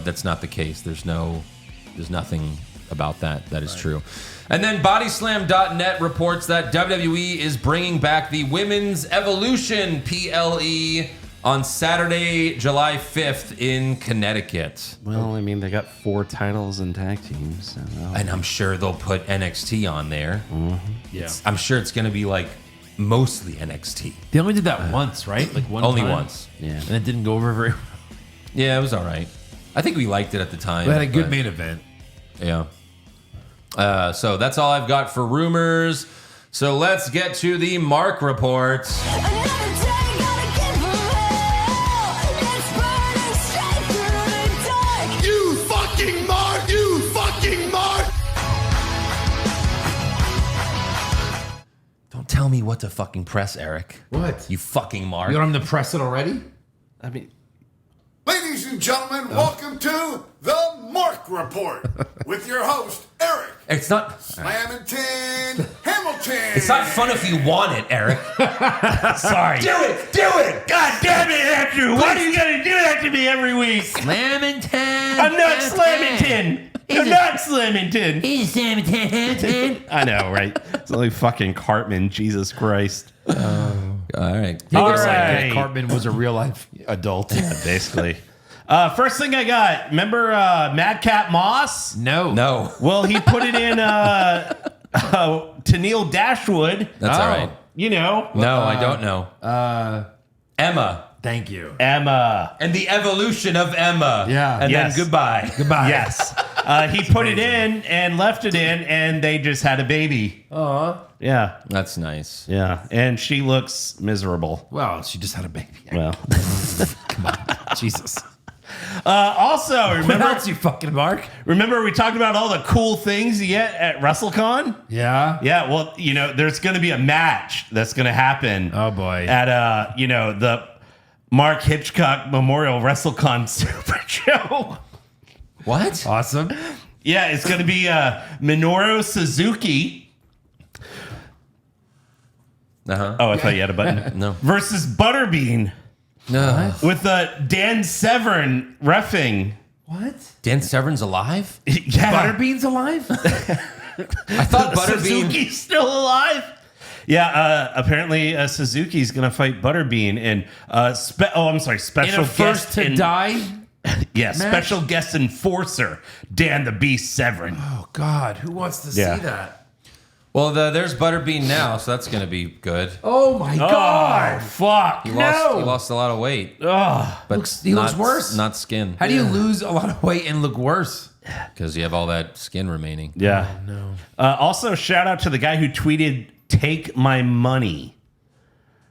that's not the case. There's nothing about that is true. And then Bodyslam.net reports that WWE is bringing back the Women's Evolution PLE on Saturday, July 5th in Connecticut. Well, I mean, they got 4 titles and tag teams. So And I'm sure they'll put NXT on there. Yeah. I'm sure it's going to be like mostly NXT. They only did that once, right? Like one Only time? once. Yeah. And it didn't go over very well. Yeah, it was all right. I think we liked it at the time. We had a good but- main event. Yeah. So that's all I've got for rumors. So let's get to the Mark report. Another day, gotta give 'em hell. It's burning straight through the dark. You fucking Mark! You fucking Mark! tell me what to fucking press, Eric. What? You fucking mark. You don't have to press it already? I mean, Ladies and gentlemen, welcome to the Mark Report with your host, Eric It's not. Slamington Hamilton. It's not fun if you want it, Eric. sorry. Do it. God damn it, Andrew. Why do you gotta do that to me every week? Slamington. I'm not Slamington. You're not Slamington. He's Slamington. I know, right? It's only fucking Cartman. Jesus Christ. All right. All Looks like right. Cartman was a real life adult. Basically. First thing I got. Remember Madcap Moss? No. Well, he put it in to Neil Dashwood. That's all right. You know. No, I don't know. Emma. Thank you. Emma. And the evolution of Emma. Yeah. And Yes. then goodbye. Goodbye. Yes. He put it in and left it in, and they just had a baby. Yeah. That's nice. Yeah. And she looks miserable. Well, she just had a baby. Well. Jesus. Also, What remember else, you fucking Mark? we talked about all the cool things you get at WrestleCon? Yeah. Yeah, well, there's going to be a match that's going to happen. Oh, boy. At the Mark Hitchcock Memorial WrestleCon Super Show. What? Awesome. Yeah, it's going to be Minoru Suzuki. Uh-huh. Oh, I thought you had a button. No. Versus Butterbean No. with Dan Severn reffing. What? Dan Severn's alive? Yeah. Butterbean's alive? I thought Butterbean. Suzuki's still alive. Yeah, apparently Suzuki's going to fight Butterbean and special In a first guest to die? Yeah, match? special guest enforcer Dan the Beast Severn. Oh, God. Who wants to Yeah. see that? Well, there's Butterbean now, so that's going to be good. Oh, my God. Fuck. He lost a lot of weight. Oh, But He looks not- worse. Not skin. How do you lose a lot of weight and look worse? Because you have all that skin remaining. yeah. No. Also, shout out to the guy who tweeted, "Take my money."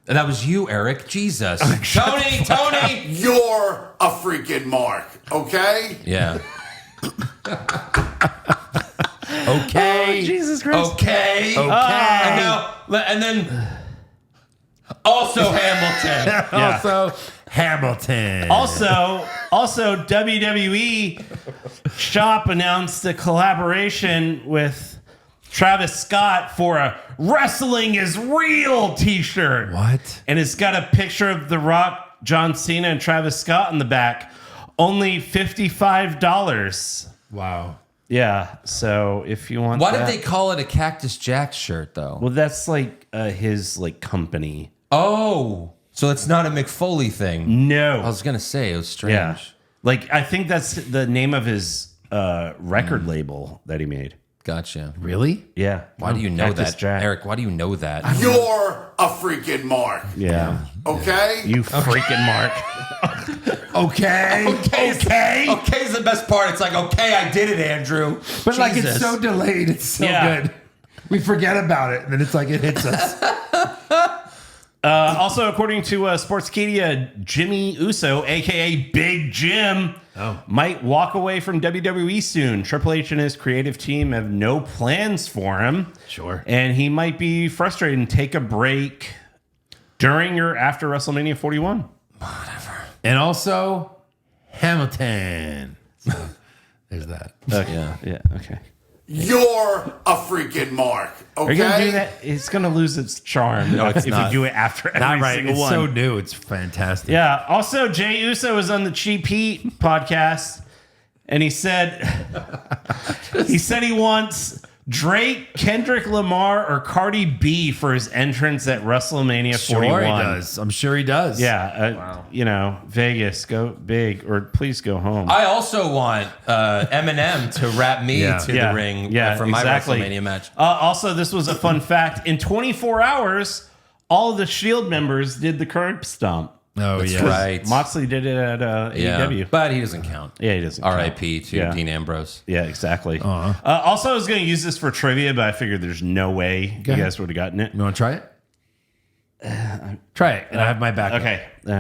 And that was you, Eric. Jesus. Tony! You're a freaking Mark, okay? Yeah. Okay. Jesus Christ. Okay. And then also Hamilton. Also, Hamilton. Also, WWE Shop announced a collaboration with Travis Scott for a "Wrestling is Real" t-shirt. What? And it's got a picture of The Rock, John Cena, and Travis Scott in the back. Only $55. Wow. Yeah, so if you want Why that. did they call it a Cactus Jack shirt, though? Well, that's like his company. Oh. So it's not a McFoley thing. No. I was going to say, it was strange. Yeah. I think that's the name of his record label that he made. Gotcha. Really? Yeah. Why do you know Cactus that? Jack. Eric, why do you know that? You're a freaking Mark, Yeah. okay? You freaking Mark. Okay. Okay is the best part. It's like, okay, I did it, Andrew. But like it's Jesus. so delayed. It's so Yeah. good. We forget about it, and then it's like it hits us. Also, according to Sportskeeda, Jimmy Uso, a.k.a. Big Jim, might walk away from WWE soon. Triple H and his creative team have no plans for him. Sure. And he might be frustrated and take a break during or after WrestleMania 41. And also, Hamilton. So, there's that. Yeah. Yeah, okay. You're a freaking Mark, okay? Are you going to do that? It's going to lose its charm if not. you do it after every Not right. single It's one. so new. It's fantastic. Yeah. Also, Jay Uso was on the Cheap Heat podcast, and he said he wants Drake, Kendrick Lamar, or Cardi B for his entrance at WrestleMania 41. Sure he does. I'm sure he does. Yeah. Vegas, go big, or please go home. I also want Eminem to rap me Yeah. to the ring for my exactly. WrestleMania match. Also, this was a fun fact. In 24 hours, all of the Shield members did the curb stomp. Oh, That's yeah. right. Moxley did it at AEW. But he doesn't count. Yeah, he doesn't. count. R.I.P. to Yeah. Dean Ambrose. Yeah, exactly. Also, I was going to use this for trivia, but I figured there's no way you ahead. guys would have gotten it. You want to try it? Try it. And I have my back. Okay. All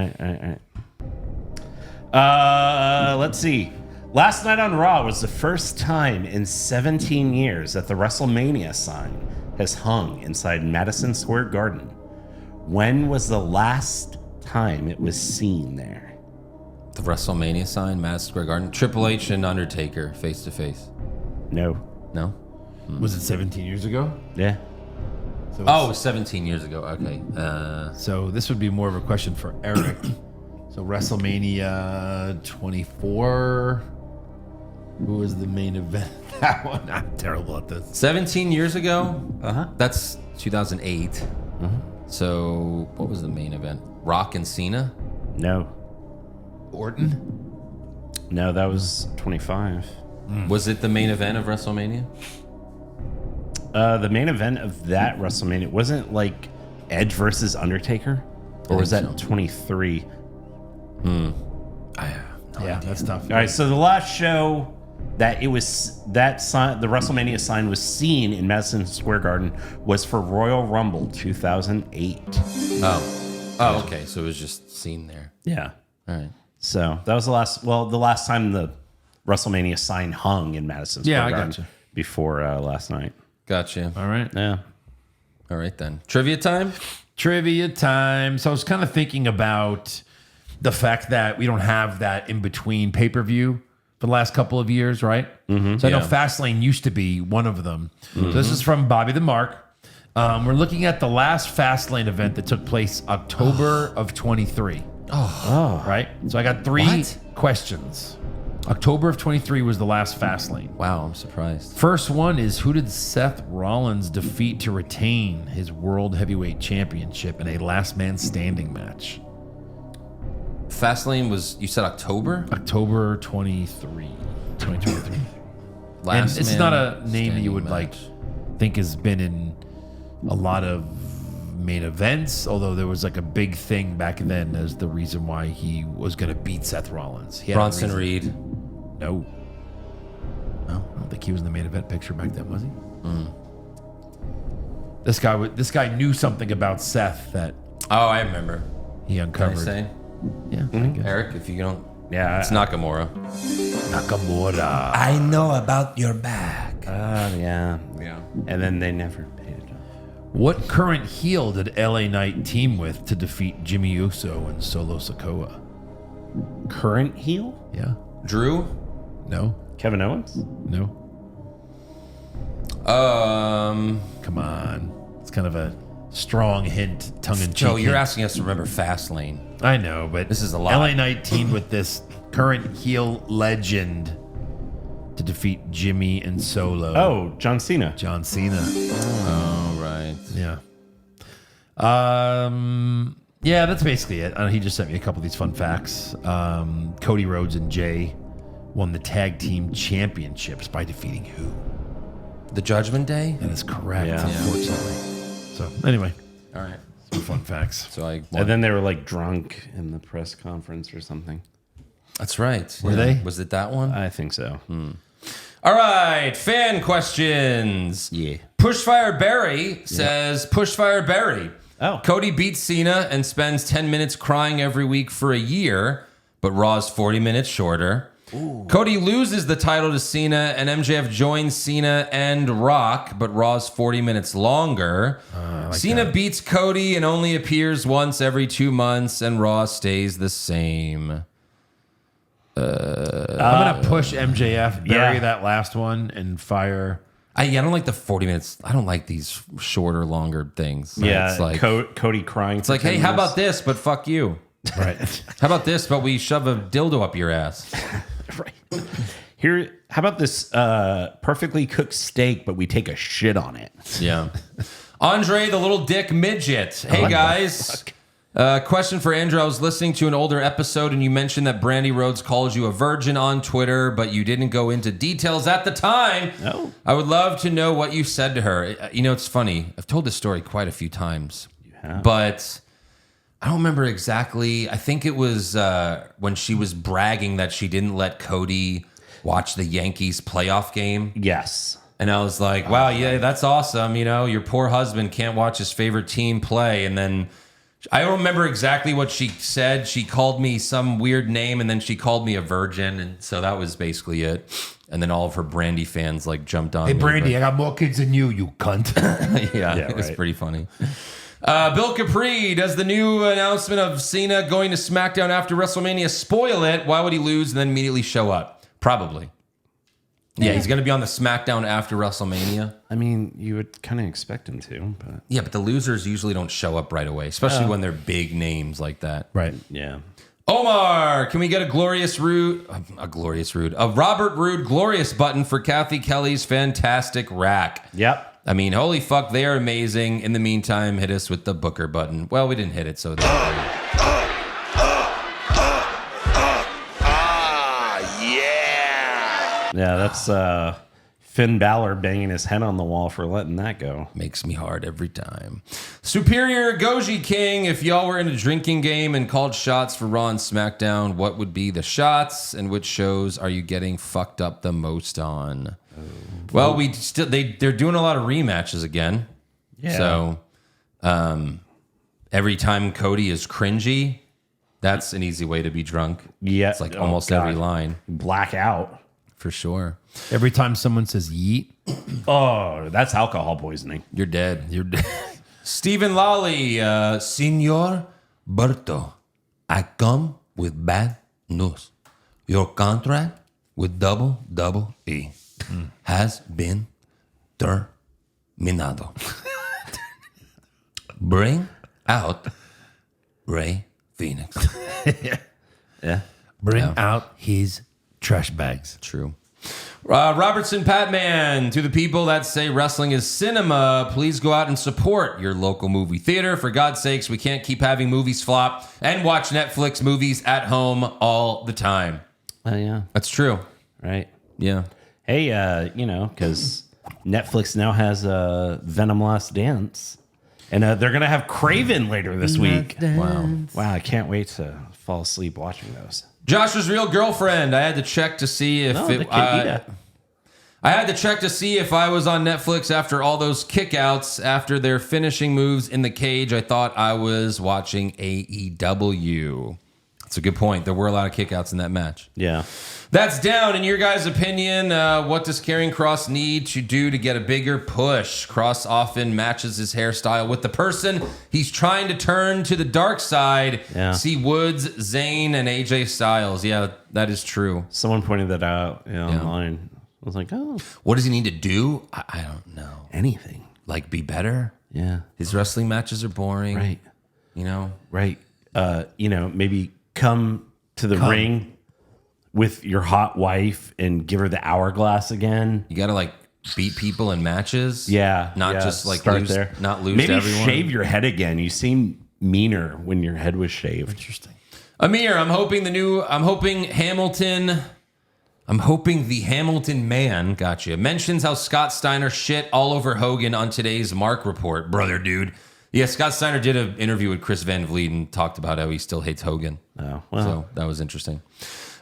right. Let's see. Last night on Raw was the first time in 17 years that the WrestleMania sign has hung inside Madison Square Garden. When was the last time it was seen there? The WrestleMania sign, Madison Square Garden. Triple H and Undertaker face to face. No. No? Was it 17 years ago? Yeah. So Oh, it was 17 years ago. Okay. So this would be more of a question for Eric. So WrestleMania 24. Who was the main event? That one. I'm terrible at this. 17 years ago? Uh-huh. That's 2008. So what was the main event? Rock and Cena? No. Orton? No, that was 25. Was it the main event of WrestleMania? The main event of that WrestleMania wasn't like Edge versus Undertaker, or was that think so. 23? Yeah, that's tough. All right, so the last show that it was that sign, the WrestleMania sign was seen in Madison Square Garden was for Royal Rumble 2008. Oh, okay. So it was just seen there. Yeah. All right. So that was the last time the WrestleMania sign hung in Madison Square Yeah, I Garden gotcha. before last night. Gotcha. All right. Yeah. All right then. Trivia time? Trivia time. So I was kind of thinking about the fact that we don't have that in between pay-per-view for the last couple of years, right? Mm-hmm. So I know Yeah. Fastlane used to be one of them. So this is from Bobby the Mark. We're looking at the last Fastlane event that took place October of 23. Oh. Right? So I got three questions. October of 23 was the last Fastlane. Wow, I'm surprised. First one is, who did Seth Rollins defeat to retain his World Heavyweight Championship in a last man standing match? Fastlane was, you said October? October 23, 2023. Last And this is man not a name that you standing would match. think has been in a lot of main events, although there was like a big thing back then as the reason why he was going to beat Seth Rollins. He had a Bronson reason. Reed. No, I don't think he was in the main event picture back then, was he? This guy knew something about Seth that Oh, I remember. he Can I uncovered. say? Yeah, I guess. Eric, if you don't. Yeah. It's Nakamura. Nakamura. I know about your back. Yeah. Yeah. And then they never paid it off. What current heel did LA Knight team with to defeat Jimmy Uso and Solo Sikoa? Current heel? Yeah. Drew? No. Kevin Owens? No. Come on. It's kind of a strong hint, tongue in cheek. Joe, you're asking us to remember Fastlane. I know, but This is a lot. LA Knight teamed with this current heel legend to defeat Jimmy and Solo. Oh, John Cena. John Cena. Oh, right. Yeah. Yeah, that's basically it. He just sent me a couple of these fun facts. Cody Rhodes and Jay won the tag team championships by defeating who? The Judgment Day? That is correct, Yeah. unfortunately. So, anyway, All right. some fun facts. So I. And then they were like drunk in the press conference or something. That's right. Were they? Was it that one? I think so. All right. Fan questions. Yeah. Pushfire Barry says, Pushfire Barry. Oh. Cody beats Cena and spends 10 minutes crying every week for a year, but Raw's 40 minutes shorter. Cody loses the title to Cena, and MJF joins Cena and Rock, but Raw's 40 minutes longer. Cena beats Cody and only appears once every 2 months, and Raw stays the same. I'm going to push MJF, bury yeah. that last one, and fire. I don't like the 40 minutes. I don't like these shorter, longer things. Yeah. It's like, Cody crying. it's like, hey, how about this, but fuck you? Right. How about this, but we shove a dildo up your ass? Right. Here, how about this perfectly cooked steak, but we take a shit on it? Yeah. Andre, the little dick midget. Hey, guys. Question for Andrew. I was listening to an older episode, and you mentioned that Brandy Rhodes calls you a virgin on Twitter, but you didn't go into details at the time. No. I would love to know what you said to her. You know, it's funny. I've told this story quite a few times, but I don't remember exactly. I think it was when she was bragging that she didn't let Cody watch the Yankees playoff game. Yes. And I was like, wow, yeah, that's awesome. You know, your poor husband can't watch his favorite team play. And then I don't remember exactly what she said. She called me some weird name, and then she called me a virgin, and so that was basically it. And then all of her Brandy fans like jumped on. Hey, me, Brandy, I got more kids than you cunt. yeah, it was pretty funny. Bill Capri, does the new announcement of Cena going to SmackDown after WrestleMania spoil it? Why would he lose and then immediately show up? Probably. Yeah, he's going to be on the SmackDown after WrestleMania. I mean, you would kind of expect him to, but Yeah, but the losers usually don't show up right away, especially when they're big names like that. Right. yeah. Omar, can we get a Robert Roode glorious button for Kathy Kelly's fantastic rack? Yep. I mean, holy fuck, they are amazing. In the meantime, hit us with the Booker button. Well, we didn't hit it, so Yeah, that's Finn Balor banging his head on the wall for letting that go. makes me hard every time. Superior Goji King, if y'all were in a drinking game and called shots for Raw and SmackDown, what would be the shots, and which shows are you getting fucked up the most on? Well, they're doing a lot of rematches again. Yeah. So every time Cody is cringy, that's an easy way to be drunk. Yeah. It's like almost every line. Blackout. For sure. Every time someone says yeet, Oh, that's alcohol poisoning. You're dead. You're dead. Stephen Lawley, Senor Berto, I come with bad news. Your contract with WWE has been terminado. Bring out Ray Phoenix. Yeah. bring out his trash bags. True. Robertson Patman, to the people that say wrestling is cinema, please go out and support your local movie theater. For God's sakes, we can't keep having movies flop and watch Netflix movies at home all the time. Oh, yeah. That's true. Right. Yeah. Hey, because Netflix now has Venom Last Dance. And they're going to have Craven later this week. Wow. Wow, I can't wait to fall asleep watching those. Josh's real girlfriend. I had to check to see if I had to check to see if I was on Netflix after all those kickouts after their finishing moves in the cage. I thought I was watching AEW. That's a good point. There were a lot of kickouts in that match. Yeah. That's down. In your guys' opinion, what does Karrion Kross need to do to get a bigger push? Kross often matches his hairstyle with the person he's trying to turn to the dark side. Yeah. See Woods, Zayn, and AJ Styles. Yeah, that is true. Someone pointed that out online. I was like, oh. What does he need to do? I don't know. Anything. Like, be better? Yeah. His wrestling matches are boring. Right. You know? Right. Maybe come to the ring with your hot wife and give her the hourglass again. You got to, like, beat people in matches. Yeah. Not yeah, just, like, start lose, there. not lose Maybe to everyone. shave your head again. You seem meaner when your head was shaved. Interesting. Amir, I'm hoping the Hamilton man, gotcha, mentions how Scott Steiner shit all over Hogan on today's Mark Report. Brother, dude. Yeah, Scott Steiner did an interview with Chris Van Vliet and talked about how he still hates Hogan. Oh, well. So that was interesting.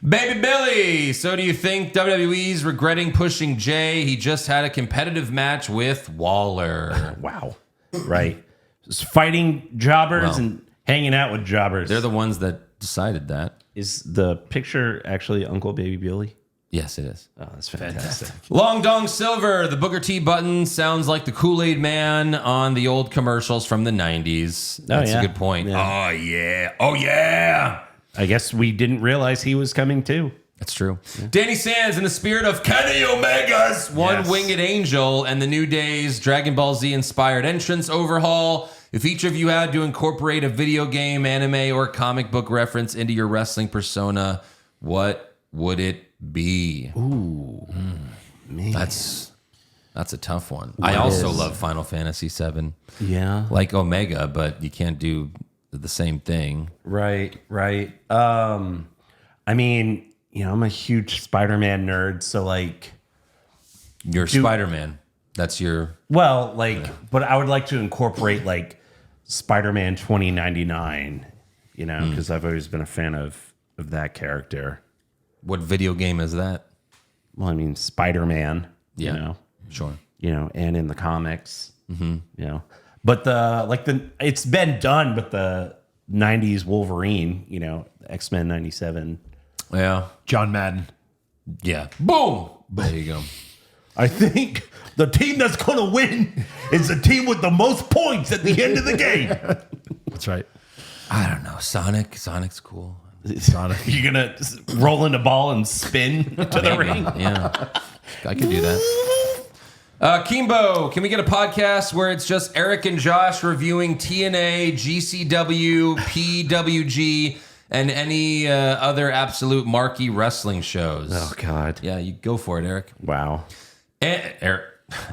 Baby Billy, so do you think WWE's regretting pushing Jay? He just had a competitive match with Waller. Wow. Right. Just fighting jobbers Well, and hanging out with jobbers. They're the ones that decided that. Is the picture actually Uncle Baby Billy? Yes, it is. Oh, that's fantastic. Long Dong Silver, the Booker T button sounds like the Kool-Aid Man on the old commercials from the 90s. That's yeah. a good point. Yeah. Oh, yeah. Oh, yeah. I guess we didn't realize he was coming too. That's true. Yeah. Danny Sands, in the spirit of Kenny Omega's One Winged Angel and the New Day's Dragon Ball Z inspired entrance overhaul, if each of you had to incorporate a video game, anime, or comic book reference into your wrestling persona, what would it be? Ooh, man. That's a tough one. I also love Final Fantasy VII. Yeah. Like Omega, but you can't do the same thing. Right. I mean, I'm a huge Spider-Man nerd, so like, You're Spider-Man. That's your... well, like, but I would like to incorporate like Spider-Man 2099, because I've always been a fan of that character. What video game is that? Well, I mean, Spider-Man, Yeah. Sure. and in the comics, But it's been done, but the 90s Wolverine, X-Men 97. Yeah. John Madden. Yeah. Boom. There you go. I think the team that's going to win is the team with the most points at the end of the game. That's right. I don't know. Sonic's cool. You're going to roll in the ball and spin to the ring? Yeah. I can do that. Kimbo, can we get a podcast where it's just Eric and Josh reviewing TNA, GCW, PWG, and any other absolute marquee wrestling shows? Oh, God. Yeah, you go for it, Eric. Wow. Eric,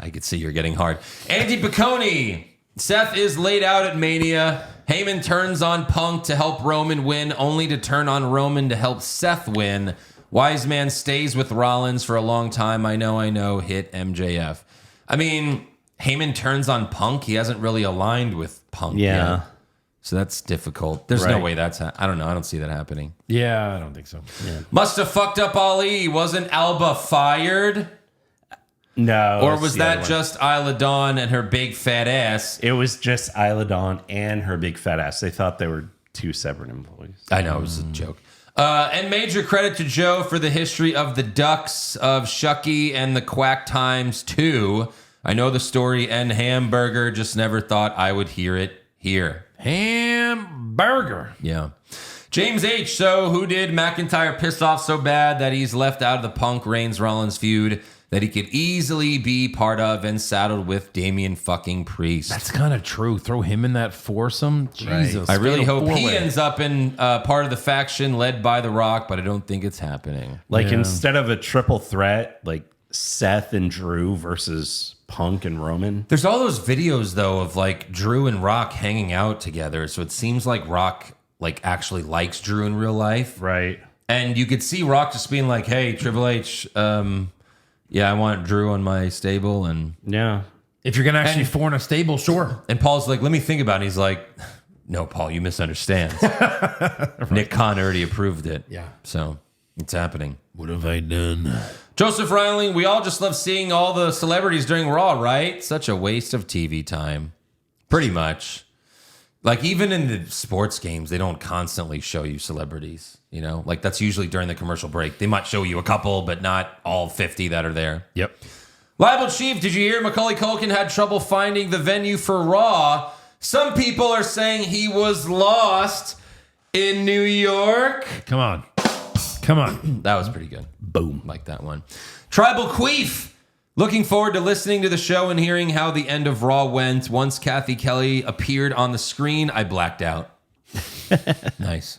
I could see you're getting hard. Andy Piccone. Seth is laid out at Mania. Heyman turns on Punk to help Roman win, only to turn on Roman to help Seth win. Wise Man stays with Rollins for a long time. I know. Hit MJF. I mean, Heyman turns on Punk. He hasn't really aligned with Punk yet. So that's difficult. There's no way that's... I don't know. I don't see that happening. Yeah, I don't think so. Yeah. Must have fucked up Ali. Wasn't Alba fired? No. Or was that just Isla Dawn and her big fat ass? It was just Isla Dawn and her big fat ass. They thought they were two separate employees. I know, it was a joke. And major credit to Joe for the history of the Ducks, of Shucky, and the Quack Times, too. I know the story and Hamburger, just never thought I would hear it here. Hamburger. Yeah. James H. So, who did McIntyre piss off so bad that he's left out of the Punk Reigns Rollins feud that he could easily be part of and saddled with Damian fucking Priest? That's kind of true. Throw him in that foursome. Jesus. I really fatal hope he four-way. ends up in part of the faction led by The Rock, but I don't think it's happening. Instead of a triple threat, like Seth and Drew versus Punk and Roman. There's all those videos, though, of like Drew and Rock hanging out together. So it seems like Rock actually likes Drew in real life. Right. And you could see Rock just being like, hey, Triple H, yeah, I want Drew on my stable. And yeah. If you're going to actually form a stable, sure. And Paul's like, let me think about it. And he's like, no, Paul, you misunderstand. Right. Nick Khan already approved it. Yeah. So it's happening. What have I done? Joseph Reiling, we all just love seeing all the celebrities during Raw, right? Such a waste of TV time. Pretty much. Even in the sports games, they don't constantly show you celebrities. That's usually during the commercial break. They might show you a couple, but not all 50 that are there. Yep. Liable Chief, did you hear Macaulay Culkin had trouble finding the venue for Raw? Some people are saying he was lost in New York. Come on. That was pretty good. Boom. Like that one. Tribal Queef. Looking forward to listening to the show and hearing how the end of Raw went. Once Kathy Kelly appeared on the screen, I blacked out. Nice.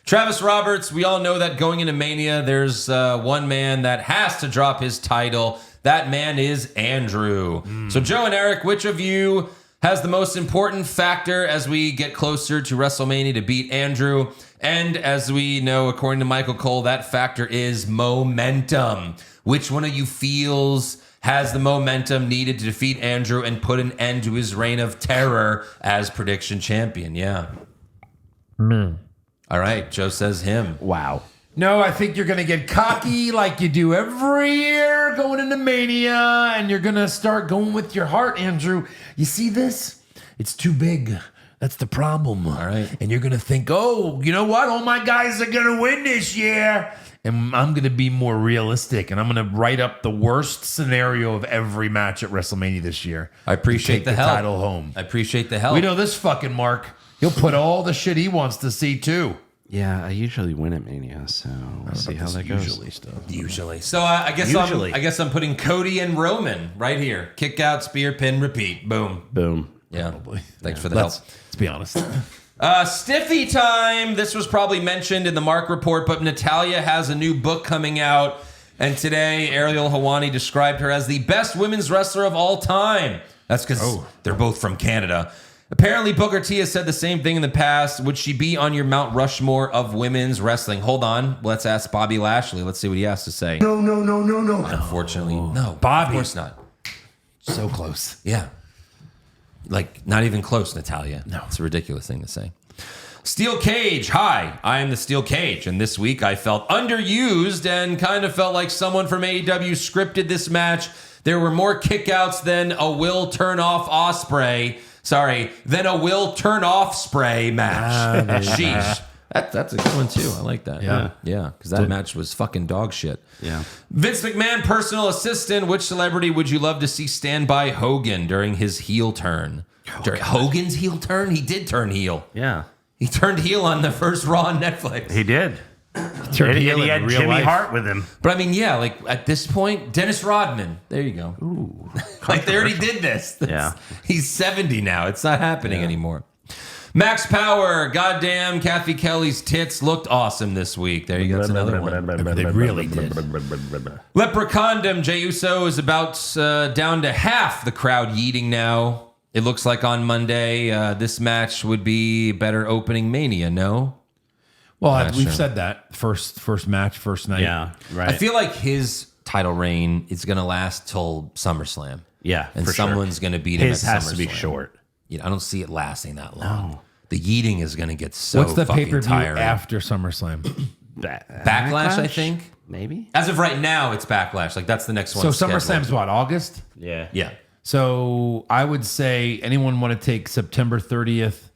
Travis Roberts, we all know that going into Mania, there's one man that has to drop his title. That man is Andrew. So Joe and Eric, which of you has the most important factor as we get closer to WrestleMania to beat Andrew? And as we know, according to Michael Cole, that factor is momentum. Which one of you feels has the momentum needed to defeat Andrew and put an end to his reign of terror as prediction champion? Yeah. All right, Joe says him. Wow. No, I think you're going to get cocky like you do every year going into Mania, and you're going to start going with your heart, Andrew. You see this? It's too big. That's the problem. All right. And you're going to think, oh, you know what? All my guys are going to win this year. And I'm going to be more realistic, and I'm going to write up the worst scenario of every match at WrestleMania this year. I appreciate Take the the help. title home. I appreciate the help. We know this fucking Mark. He'll put all the shit he wants to see, too. Yeah, I usually win at Mania, so we'll see how that goes. Usually. So I guess I'm putting Cody and Roman right here. Kick out, spear, pin, repeat. Boom. Boom. Yeah. Thanks for the help. Let's be honest. Stiffy time. This was probably mentioned in the Mark Report, but Natalya has a new book coming out. And today, Ariel Helwani described her as the best women's wrestler of all time. That's because they're both from Canada. Apparently, Booker T has said the same thing in the past. Would she be on your Mount Rushmore of women's wrestling? Hold on. Let's ask Bobby Lashley. Let's see what he has to say. No. Unfortunately, no. Bobby. Of course not. So close. Yeah. Not even close, Natalya. No. It's a ridiculous thing to say. Steel Cage. Hi, I am the Steel Cage. And this week I felt underused and kind of felt like someone from AEW scripted this match. There were more kickouts than a Will Turn Off Ospreay. Sorry, than a will turn off spray match. Sheesh. That's a good one too. I like that. Yeah. Yeah, because that match was fucking dog shit. Yeah. Vince McMahon, personal assistant. Which celebrity would you love to see stand by Hogan during his heel turn? During Hogan's heel turn? He did turn heel. Yeah. He turned heel on the first Raw on Netflix. He did. Turned And heel he in had real Jimmy life. Hart with him. But I mean, yeah, like at this point, Dennis Rodman. There you go. Ooh, like they already did this. Yeah. He's 70 now. It's not happening anymore. Max Power. Goddamn, Kathy Kelly's tits looked awesome this week. There you go. That's another one. They really did. Leprechondom. Jey Uso is about down to half the crowd yeeting now. It looks like on Monday, this match would be better opening Mania, no? Well, Not we've sure. said that. First match, first night. Yeah. Right. I feel like his title reign is going to last till SummerSlam. Yeah, And for sure. someone's going to beat him His at has to be SummerSlam. short. You know, I don't see it lasting that long. The yeeting is going to get so What's the fucking pay-per-view tiring. after SummerSlam? Backlash, I think. Maybe. As of right now, it's Backlash. Like, that's the next one. So scheduled. SummerSlam's what, August? Yeah. Yeah. So I would say anyone want to take September 30th,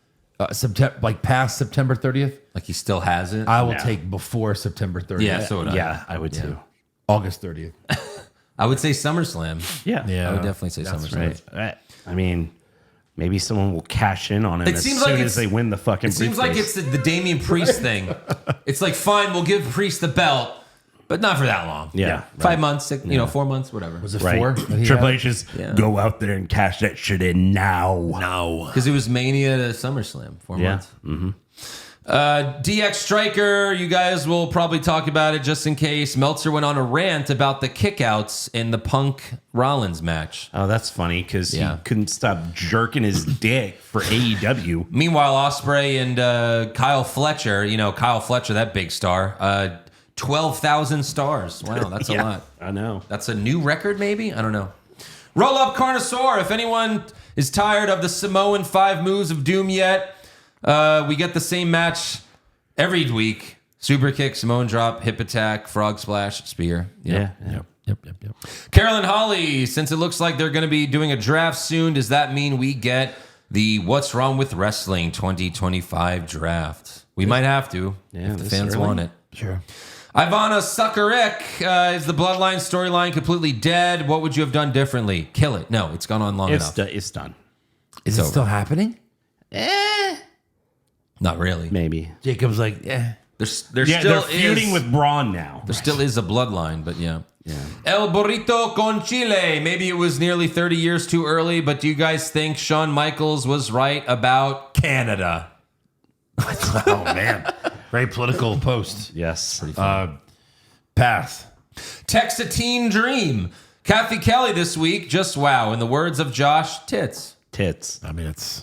like past September 30th? Like, he still has it. I will take before September 30th. Yeah, so would I. Yeah, I would too. August 30th. I would say SummerSlam. Yeah. I would definitely say SummerSlam. Right. I mean, maybe someone will cash in on him It as seems soon like as they win the fucking It seems like briefcase. it's the Damian Priest thing. It's like, fine, we'll give Priest the belt, but not for that long. Yeah, 5 months, 4 months, whatever. Was it right. 4? that he Triple had? H just Yeah. go out there and cash that shit in now. No. Because it was Mania to SummerSlam, 4 Yeah. months. DX Striker, you guys will probably talk about it just in case. Meltzer went on a rant about the kickouts in the Punk Rollins match. Oh, that's funny because Yeah. he couldn't stop jerking his dick for AEW. Meanwhile, Ospreay and Kyle Fletcher, Kyle Fletcher, that big star, 12,000 stars. Wow, that's a Yeah, lot. I know. That's a new record, maybe? I don't know. Roll up Carnosaur. If anyone is tired of the Samoan 5 moves of doom yet, we get the same match every week. Super kick, Samoan drop, hip attack, frog splash, spear. Yeah. Yep. Carolyn Holly, since it looks like they're going to be doing a draft soon, does that mean we get the What's Wrong with Wrestling 2025 draft? We might have to Yeah, if the this fans early? want it. Sure. Ivana Suckarek, is the Bloodline storyline completely dead? What would you have done differently? Kill it. No, it's gone on long enough. It's done. Is it over. still happening? Not really. Maybe. Jacob's like, yeah. There Yeah, still they're feuding is, with Braun now. There still is a bloodline, but yeah. El Burrito con Chile. Maybe it was nearly 30 years too early, but do you guys think Shawn Michaels was right about Canada? Oh, man. Very political post. Yes. Pass. Text a Teen Dream. Kathy Kelly this week, just wow. In the words of Josh, tits. Tits. I mean, it's...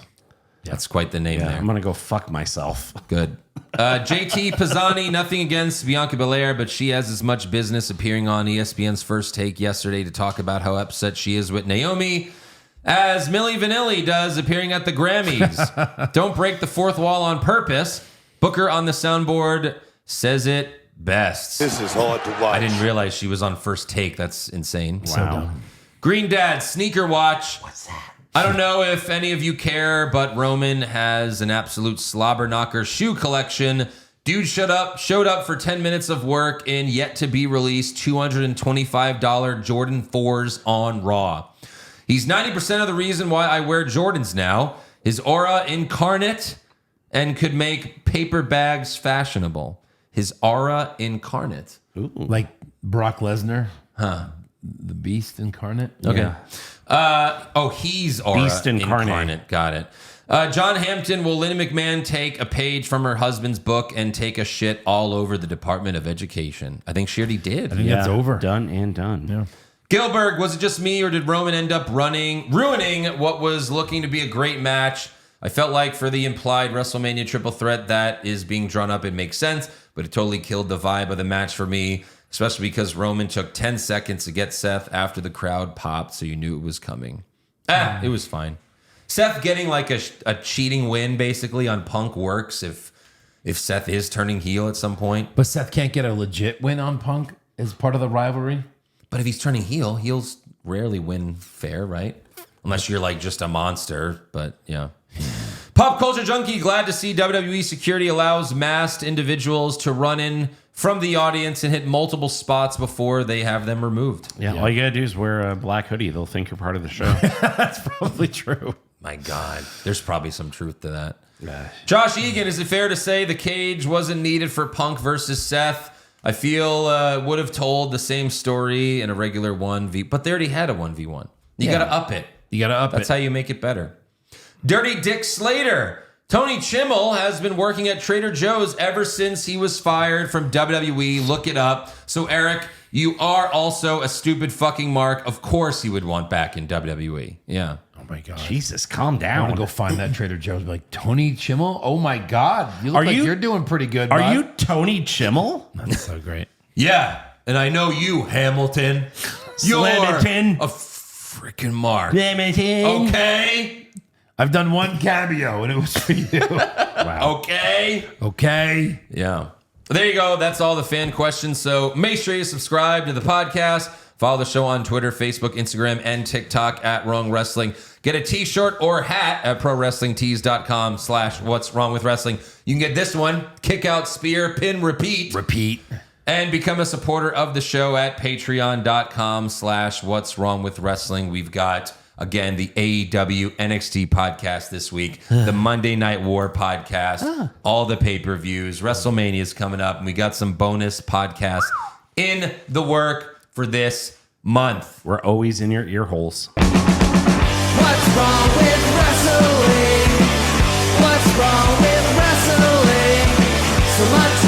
That's quite the name Yeah, there. I'm going to go fuck myself. Good. JT Pisani, nothing against Bianca Belair, but she has as much business appearing on ESPN's First Take yesterday to talk about how upset she is with Naomi as Milli Vanilli does appearing at the Grammys. Don't break the fourth wall on purpose. Booker on the soundboard says it best. This is hard to watch. I didn't realize she was on First Take. That's insane. Wow. Green Dad, sneaker watch. What's that? I don't know if any of you care, but Roman has an absolute slobber knocker shoe collection. Dude showed up for 10 minutes of work in yet to be released $225 Jordan 4s on Raw. He's 90% of the reason why I wear Jordans now. His aura incarnate and could make paper bags fashionable. His aura incarnate. Like Brock Lesnar. Huh. The Beast incarnate. Okay. Yeah. He's aura Beast incarnate. Got it. John Hampton, will Lynn McMahon take a page from her husband's book and take a shit all over the Department of Education? I think she already did. I think that's over. Done and done. Yeah. Gilbert, was it just me or did Roman end up ruining what was looking to be a great match? I felt like for the implied WrestleMania triple threat that is being drawn up, it makes sense, but it totally killed the vibe of the match for me, especially because Roman took 10 seconds to get Seth after the crowd popped, so you knew it was coming. It was fine. Seth getting like a cheating win basically on Punk works if Seth is turning heel at some point. But Seth can't get a legit win on Punk as part of the rivalry. But if he's turning heel, heels rarely win fair, right? unless you're like just a monster. But yeah. Pop Culture Junkie, glad to see WWE security allows masked individuals to run in from the audience and hit multiple spots before they have them removed. Yeah, all you gotta do is wear a black hoodie. They'll think you're part of the show. That's probably true. My God, there's probably some truth to that. Josh Egan, is it fair to say the cage wasn't needed for Punk versus Seth? I feel would have told the same story in a regular 1v, but they already had a 1v1. You got to up it. You got to up That's how you make it better. Dirty Dick Slater. Tony Chimmel has been working at Trader Joe's ever since he was fired from WWE. Look it up. So, Eric, you are also a stupid fucking mark. Of course he would want back in WWE. Yeah. Oh, my God. Jesus, calm I'm down. going to go find that Trader Joe's and be like, Tony Chimmel? Oh, my God. You look like you're doing pretty good, Are bud. you Tony Chimmel? That's so great. Yeah. And I know you, Hamilton. You're Slamington. a freaking mark. Hamilton. Okay. I've done one cameo, and it was for you. Wow. Okay. Okay. Yeah. There you go. That's all the fan questions. So make sure you subscribe to the podcast. Follow the show on Twitter, Facebook, Instagram, and TikTok at Wrong Wrestling. Get a t-shirt or hat at prowrestlingtees.com/what's wrong with wrestling. You can get this one, kick out, spear, pin, repeat. Repeat. And become a supporter of the show at patreon.com/what's wrong with wrestling. We've got, again, the AEW NXT podcast this week, the Monday Night War podcast, all the pay-per-views, WrestleMania is coming up, and we got some bonus podcasts in the work for this month. We're always in your ear holes. What's wrong with wrestling? What's wrong with wrestling? So much